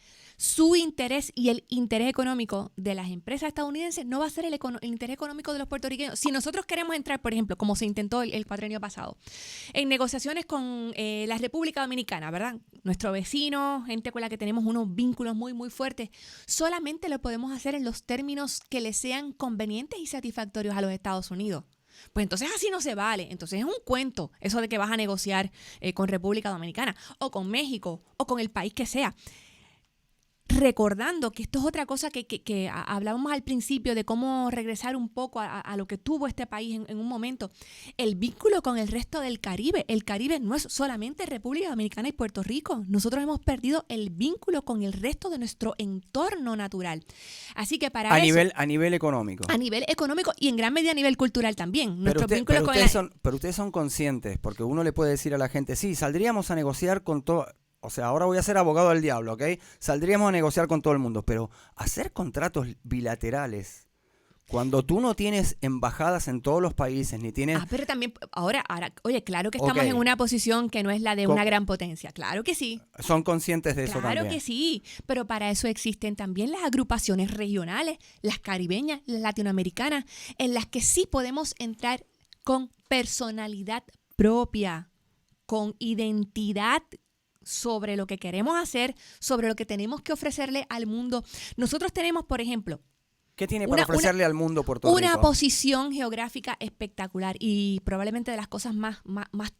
su interés y el interés económico de las empresas estadounidenses no va a ser el interés económico de los puertorriqueños. Si nosotros queremos entrar, por ejemplo, como se intentó el cuatrienio pasado, en negociaciones con la República Dominicana, ¿verdad? Nuestro vecino, gente con la que tenemos unos vínculos muy, muy fuertes, solamente lo podemos hacer en los términos que les sean convenientes y satisfactorios a los Estados Unidos. Pues entonces así no se vale. Entonces es un cuento eso de que vas a negociar con República Dominicana o con México o con el país que sea. Recordando que esto es otra cosa que hablábamos al principio de cómo regresar un poco a lo que tuvo este país en un momento. El vínculo con el resto del Caribe. El Caribe no es solamente República Dominicana y Puerto Rico. Nosotros hemos perdido el vínculo con el resto de nuestro entorno natural. Así que para a nivel económico. A nivel económico y en gran medida a nivel cultural también. Pero ustedes son conscientes, porque uno le puede decir a la gente, sí, saldríamos a negociar con todo. O sea, ahora voy a ser abogado del diablo, ¿ok? Saldríamos a negociar con todo el mundo, pero hacer contratos bilaterales Cuando tú no tienes embajadas en todos los países, ni tienes... Pero también, ahora, oye, claro que estamos Ok. en una posición que no es la de Co- una gran potencia. Claro que sí. Son conscientes de eso Claro también. que sí, pero para eso existen también las agrupaciones regionales, las caribeñas, las latinoamericanas, en las que sí podemos entrar con personalidad propia, con identidad sobre lo que queremos hacer, sobre lo que tenemos que ofrecerle al mundo. Nosotros tenemos, por ejemplo, ¿Qué tiene para ofrecerle al mundo Puerto una Rico? posición geográfica espectacular y probablemente de las cosas más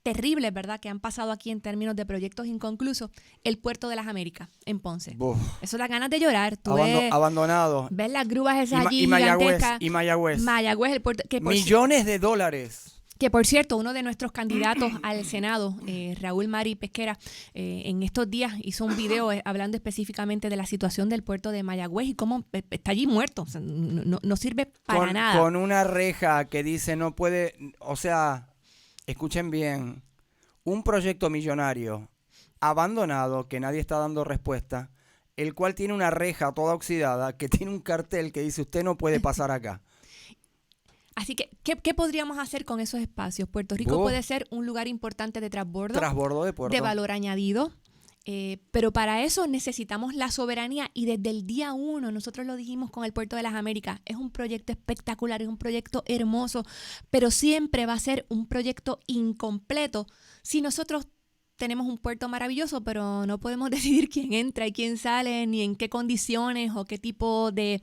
terribles, ¿verdad?, que han pasado aquí en términos de proyectos inconclusos, el Puerto de las Américas, en Ponce. Buf. Eso da ganas de llorar. Tú ves Abandonado. las grúas esas allí Y Mayagüez. gigantescas. Y Mayagüez. Mayagüez, el puerto, Millones de dólares. que por cierto, uno de nuestros candidatos al Senado, Raúl Mari Pesquera, en estos días hizo un video hablando específicamente de la situación del puerto de Mayagüez y cómo está allí muerto. O sea, no sirve para nada. Con una reja que dice no puede... O sea, escuchen bien. Un proyecto millonario abandonado que nadie está dando respuesta, el cual tiene una reja toda oxidada que tiene un cartel que dice usted no puede pasar acá. Así que, ¿qué podríamos hacer con esos espacios? Puerto Rico puede ser un lugar importante de Transbordo de puerto. de valor añadido, pero para eso necesitamos la soberanía y desde el día 1, nosotros lo dijimos con el Puerto de las Américas, es un proyecto espectacular, es un proyecto hermoso, pero siempre va a ser un proyecto incompleto si nosotros tenemos un puerto maravilloso, pero no podemos decidir quién entra y quién sale, ni en qué condiciones o qué tipo de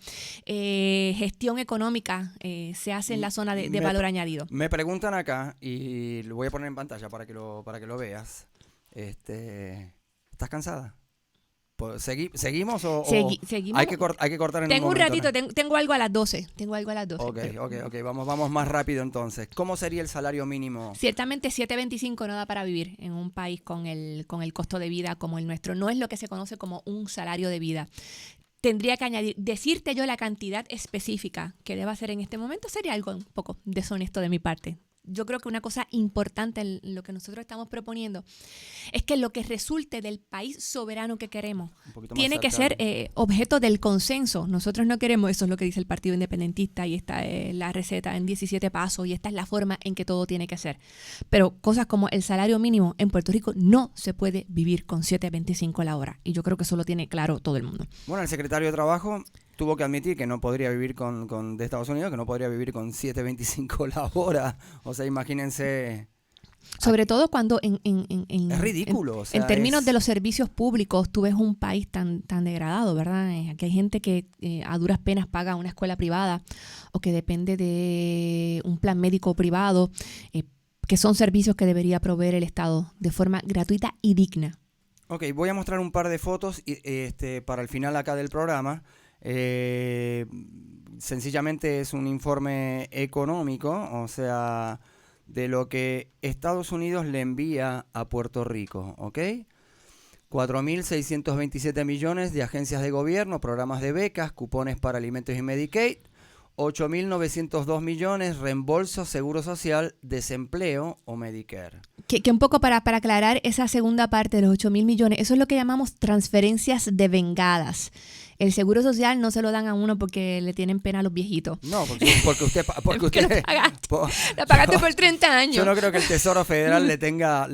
gestión económica se hace en la zona de valor añadido. Me preguntan acá, y lo voy a poner en pantalla para que lo veas. ¿Estás cansada? ¿Seguimos o Seguimos. hay que cortar en Tengo un un momento? ratito, tengo algo a las 12. Ok, vamos más rápido entonces. ¿Cómo sería el salario mínimo? Ciertamente 7.25 no da para vivir en un país con el costo de vida como el nuestro. No es lo que se conoce como un salario de vida. Tendría que decirte yo la cantidad específica que deba hacer en este momento sería algo un poco deshonesto de mi parte. Yo creo que una cosa importante en lo que nosotros estamos proponiendo es que lo que resulte del país soberano que queremos tiene que ser objeto del consenso. Nosotros no queremos, eso es lo que dice el Partido Independentista y esta es la receta en 17 pasos y esta es la forma en que todo tiene que ser. Pero cosas como el salario mínimo en Puerto Rico no se puede vivir con 7.25 la hora y yo creo que eso lo tiene claro todo el mundo. Bueno, el secretario de Trabajo tuvo que admitir que no podría vivir de Estados Unidos, que no podría vivir con 7.25 la hora. O sea, imagínense. Sobre todo cuando es ridículo. En términos de los servicios públicos, tú ves un país tan degradado, ¿verdad? Aquí hay gente que a duras penas paga una escuela privada o que depende de un plan médico privado, que son servicios que debería proveer el Estado de forma gratuita y digna. Ok, voy a mostrar un par de fotos para el final acá del programa. Sencillamente es un informe económico, o sea, de lo que Estados Unidos le envía a Puerto Rico, ¿ok? 4.627 millones de agencias de gobierno, programas de becas, cupones para alimentos y Medicaid, 8.902 millones reembolso, seguro social, desempleo o Medicare. Que un poco para aclarar esa segunda parte de los 8.000 millones, eso es lo que llamamos transferencias devengadas. El seguro social no se lo dan a uno porque le tienen pena a los viejitos. No, porque usted la pagaste por 30 años. Yo no creo que el Tesoro Federal le tenga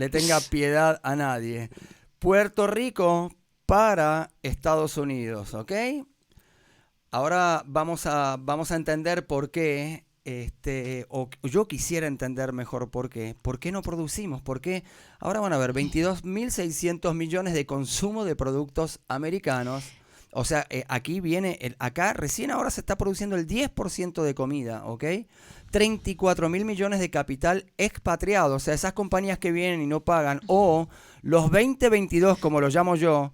piedad a nadie. Puerto Rico para Estados Unidos, ¿ok? Ahora vamos a entender por qué, o yo quisiera entender mejor por qué. ¿Por qué no producimos? ¿Por qué? Ahora van a ver 22.600 millones de consumo de productos americanos. O sea, acá recién ahora se está produciendo el 10% de comida, ¿ok? 34.000 millones de capital expatriado, o sea, esas compañías que vienen y no pagan, o los 2022, como los llamo yo,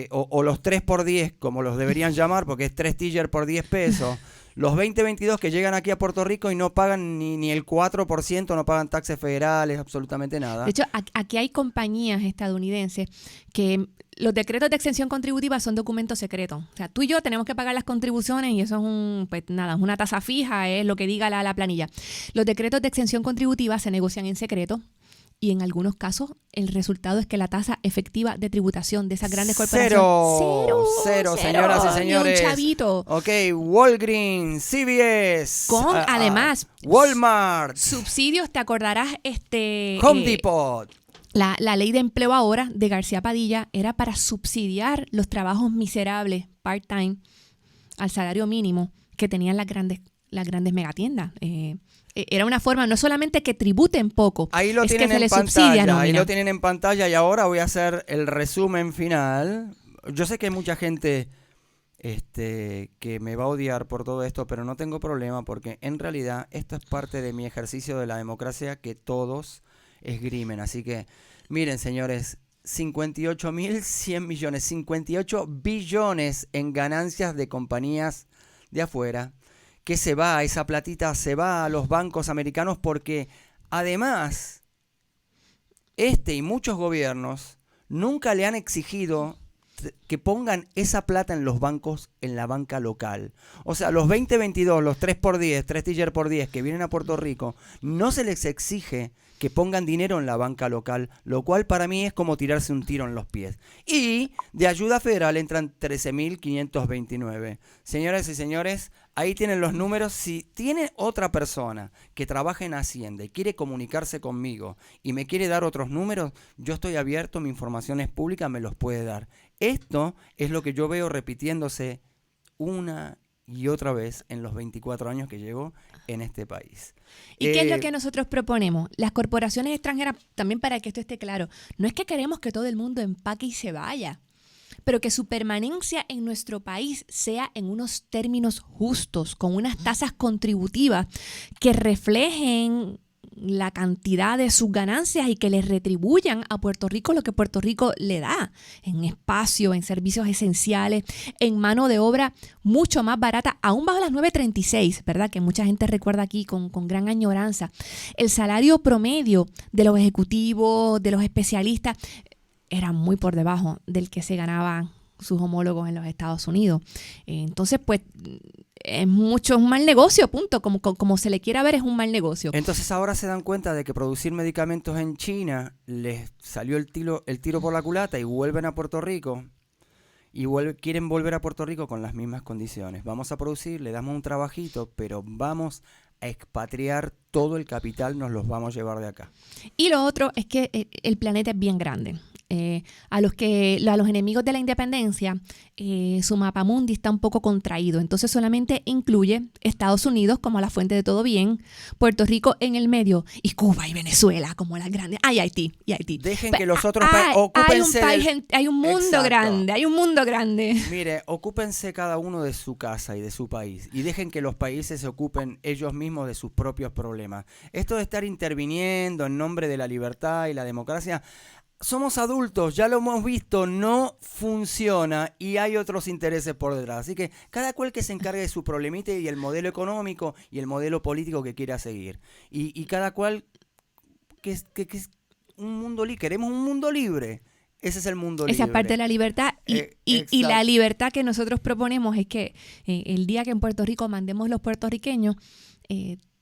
o los 3x10, como los deberían llamar, porque es 3 Tiger por 10 pesos. Los 2022 que llegan aquí a Puerto Rico y no pagan ni el 4%, no pagan taxes federales, absolutamente nada. De hecho, aquí hay compañías estadounidenses que los decretos de exención contributiva son documentos secretos. O sea, tú y yo tenemos que pagar las contribuciones y eso es es una tasa fija, es lo que diga la planilla. Los decretos de exención contributiva se negocian en secreto y en algunos casos el resultado es que la tasa efectiva de tributación de esas grandes corporaciones... Cero, señoras y señores. Ni un chavito. Ok, Walgreens, CVS. Con, además... Walmart. Subsidios, te acordarás, Home Depot. La ley de empleo ahora de García Padilla era para subsidiar los trabajos miserables, part-time, al salario mínimo que tenían las grandes megatiendas. Era una forma no solamente que tributen poco, ahí lo es tienen que se en les pantalla, subsidia nómina. ahí lo tienen en pantalla y ahora voy a hacer el resumen final. Yo sé que hay mucha gente que me va a odiar por todo esto, pero no tengo problema porque en realidad esto es parte de mi ejercicio de la democracia que todos esgrimen. Así que miren, señores, 58.100 millones, 58 billones en ganancias de compañías de afuera. Que esa platita se va a los bancos americanos porque además y muchos gobiernos nunca le han exigido que pongan esa plata en los bancos, en la banca local. O sea, los 2022, los 3x10, 3 tiller por 10 que vienen a Puerto Rico, no se les exige que pongan dinero en la banca local, lo cual para mí es como tirarse un tiro en los pies. Y de ayuda federal entran 13.529. Señoras y señores, ahí tienen los números. Si tiene otra persona que trabaja en Hacienda y quiere comunicarse conmigo y me quiere dar otros números, yo estoy abierto, mi información es pública, me los puede dar. Esto es lo que yo veo repitiéndose una y otra vez en los 24 años que llevo en este país. ¿Y qué es lo que nosotros proponemos? Las corporaciones extranjeras, también para que esto esté claro, no es que queremos que todo el mundo empaque y se vaya, pero que su permanencia en nuestro país sea en unos términos justos, con unas tasas contributivas que reflejen la cantidad de sus ganancias y que les retribuyan a Puerto Rico lo que Puerto Rico le da en espacio, en servicios esenciales, en mano de obra mucho más barata, aún bajo las 9.36, ¿verdad? Que mucha gente recuerda aquí con gran añoranza. El salario promedio de los ejecutivos, de los especialistas, era muy por debajo del que se ganaban sus homólogos en los Estados Unidos. Entonces, pues, es un mal negocio, punto. Como se le quiera ver, es un mal negocio. Entonces ahora se dan cuenta de que producir medicamentos en China les salió el tiro por la culata y vuelven a Puerto Rico y quieren volver a Puerto Rico con las mismas condiciones. Vamos a producir, le damos un trabajito, pero vamos a expatriar todo el capital, nos los vamos a llevar de acá. Y lo otro es que el planeta es bien grande. A los enemigos de la independencia, su mapamundi está un poco contraído. Entonces solamente incluye Estados Unidos como la fuente de todo bien, Puerto Rico en el medio y Cuba y Venezuela como las grandes. Haití. Dejen que los otros países ocúpense. Hay un mundo grande. Mire, ocúpense cada uno de su casa y de su país y dejen que los países se ocupen ellos mismos de sus propios problemas. Esto de estar interviniendo en nombre de la libertad y la democracia, somos adultos, ya lo hemos visto, no funciona y hay otros intereses por detrás. Así que cada cual que se encargue de su problemita y el modelo económico y el modelo político que quiera seguir. Y cada cual que es un mundo libre. Queremos un mundo libre. Ese es el mundo libre. Esa parte de la libertad y la libertad que nosotros proponemos es que el día que en Puerto Rico mandemos los puertorriqueños,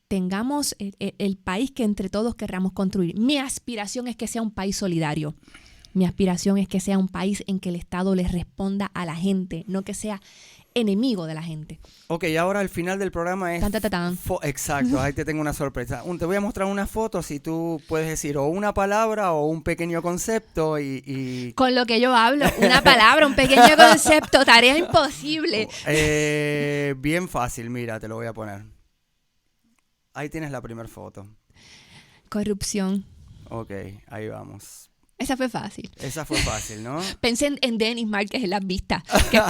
tengamos el país que entre todos querramos construir. Mi aspiración es que sea un país solidario. Mi aspiración es que sea un país en que el Estado les responda a la gente, no que sea enemigo de la gente. Ok, ahora al final del programa es... Exacto, ahí te tengo una sorpresa. Te voy a mostrar unas fotos y tú puedes decir o una palabra o un pequeño concepto y... Con lo que yo hablo, una palabra, un pequeño concepto, tarea imposible. Bien fácil, mira, te lo voy a poner. Ahí tienes la primera foto. Corrupción. Ok, ahí vamos. Esa fue fácil, ¿no? Pensé en Denis Márquez en las vistas,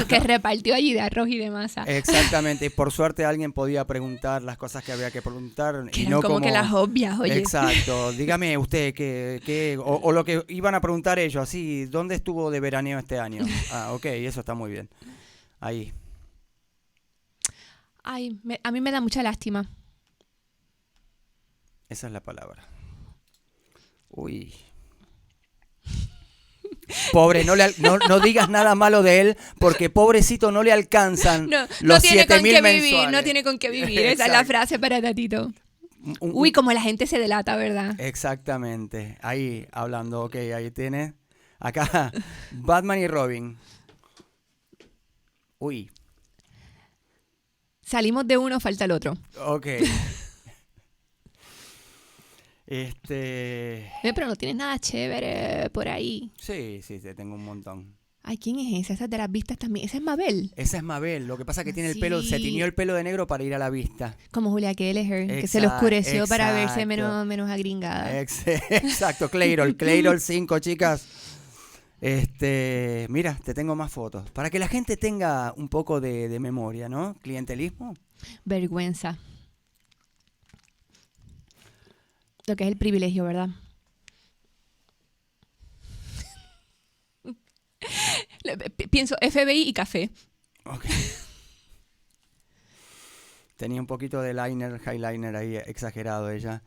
que repartió allí de arroz y de masa. Exactamente, por suerte alguien podía preguntar las cosas que había que preguntar. Que eran no como que las obvias, oye. Exacto, dígame usted o lo que iban a preguntar ellos, así, ¿dónde estuvo de veraneo este año? Ok, eso está muy bien. Ahí. Ay, a mí me da mucha lástima. Esa es la palabra. Uy. Pobre, no digas nada malo de él, porque pobrecito no le alcanzan los 7,000 mensuales. No tiene con qué vivir, esa es la frase para Tatito. Uy, como la gente se delata, ¿verdad? Exactamente. Ahí hablando, ok, ahí tiene. Acá, Batman y Robin. Uy, Salimos de uno, falta el otro. ok. Pero no tienes nada chévere por ahí. Sí, tengo un montón. Ay, ¿quién es esa? Esa de las vistas también. Esa es Mabel. Esa es Mabel. Lo que pasa es que tiene el Sí. pelo, se tiñó el pelo de negro para ir a la vista. Como Julia Kelleher, que se le oscureció para verse Exacto. menos agringada. Exacto, Clayrol 5, chicas. Mira, te tengo más fotos. Para que la gente tenga un poco de memoria, ¿no? Clientelismo. Vergüenza. Lo que es el privilegio, ¿verdad? Pienso FBI y café. Ok. Tenía un poquito de highlighter ahí exagerado ella.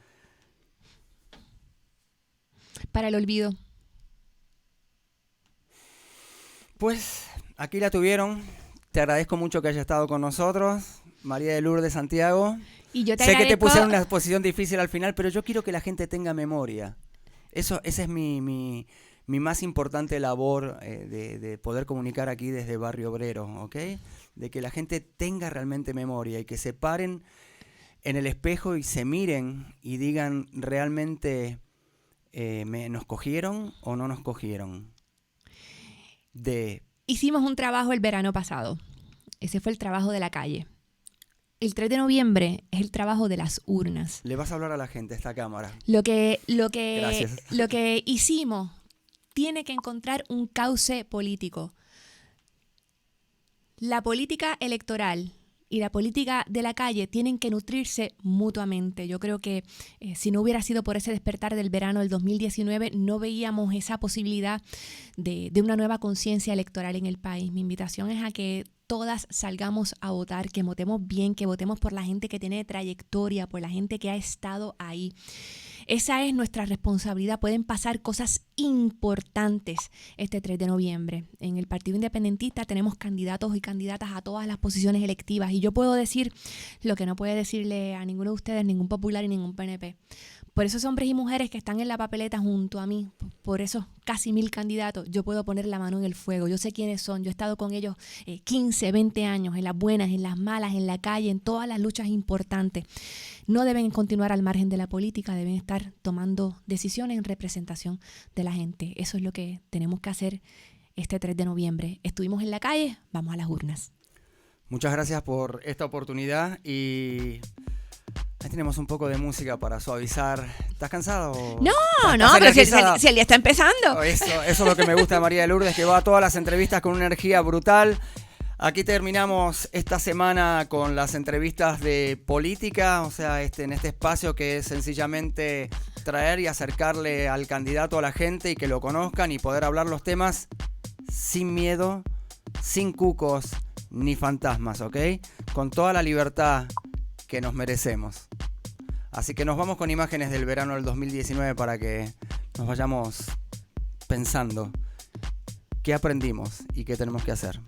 Para el olvido. Pues aquí la tuvieron. Te agradezco mucho que haya estado con nosotros, María de Lourdes Santiago. Y yo te Sé que te agradezco. pusieron una posición difícil al final, pero yo quiero que la gente tenga memoria. Esa es mi más importante labor de poder comunicar aquí desde Barrio Obrero, ¿ok? De que la gente tenga realmente memoria y que se paren en el espejo y se miren y digan realmente ¿nos cogieron o no nos cogieron? Hicimos un trabajo el verano pasado. Ese fue el trabajo de la calle. El 3 de noviembre es el trabajo de las urnas. Le vas a hablar a la gente, esta cámara. Gracias. Lo que hicimos tiene que encontrar un cauce político. La política electoral y la política de la calle tienen que nutrirse mutuamente. Yo creo que si no hubiera sido por ese despertar del verano del 2019, no veíamos esa posibilidad de una nueva conciencia electoral en el país. Mi invitación es a que todas salgamos a votar, que votemos bien, que votemos por la gente que tiene trayectoria, por la gente que ha estado ahí. Esa es nuestra responsabilidad. Pueden pasar cosas importantes este 3 de noviembre. En el Partido Independentista tenemos candidatos y candidatas a todas las posiciones electivas y yo puedo decir lo que no puede decirle a ninguno de ustedes, ningún popular y ningún PNP. Por esos hombres y mujeres que están en la papeleta junto a mí, por esos casi 1000 candidatos, yo puedo poner la mano en el fuego. Yo sé quiénes son. Yo he estado con ellos 15, 20 años, en las buenas, en las malas, en la calle, en todas las luchas importantes. No deben continuar al margen de la política, deben estar tomando decisiones en representación de la gente. Eso es lo que tenemos que hacer este 3 de noviembre. Estuvimos en la calle, vamos a las urnas. Muchas gracias por esta oportunidad y ahí tenemos un poco de música para suavizar. ¿Estás cansado? No, pero si el día está empezando. Eso es lo que me gusta de María de Lourdes, que va a todas las entrevistas con una energía brutal. Aquí terminamos esta semana con las entrevistas de política, o sea, en este espacio que es sencillamente traer y acercarle al candidato a la gente y que lo conozcan y poder hablar los temas sin miedo, sin cucos ni fantasmas, ¿ok? Con toda la libertad que nos merecemos. Así que nos vamos con imágenes del verano del 2019 para que nos vayamos pensando qué aprendimos y qué tenemos que hacer.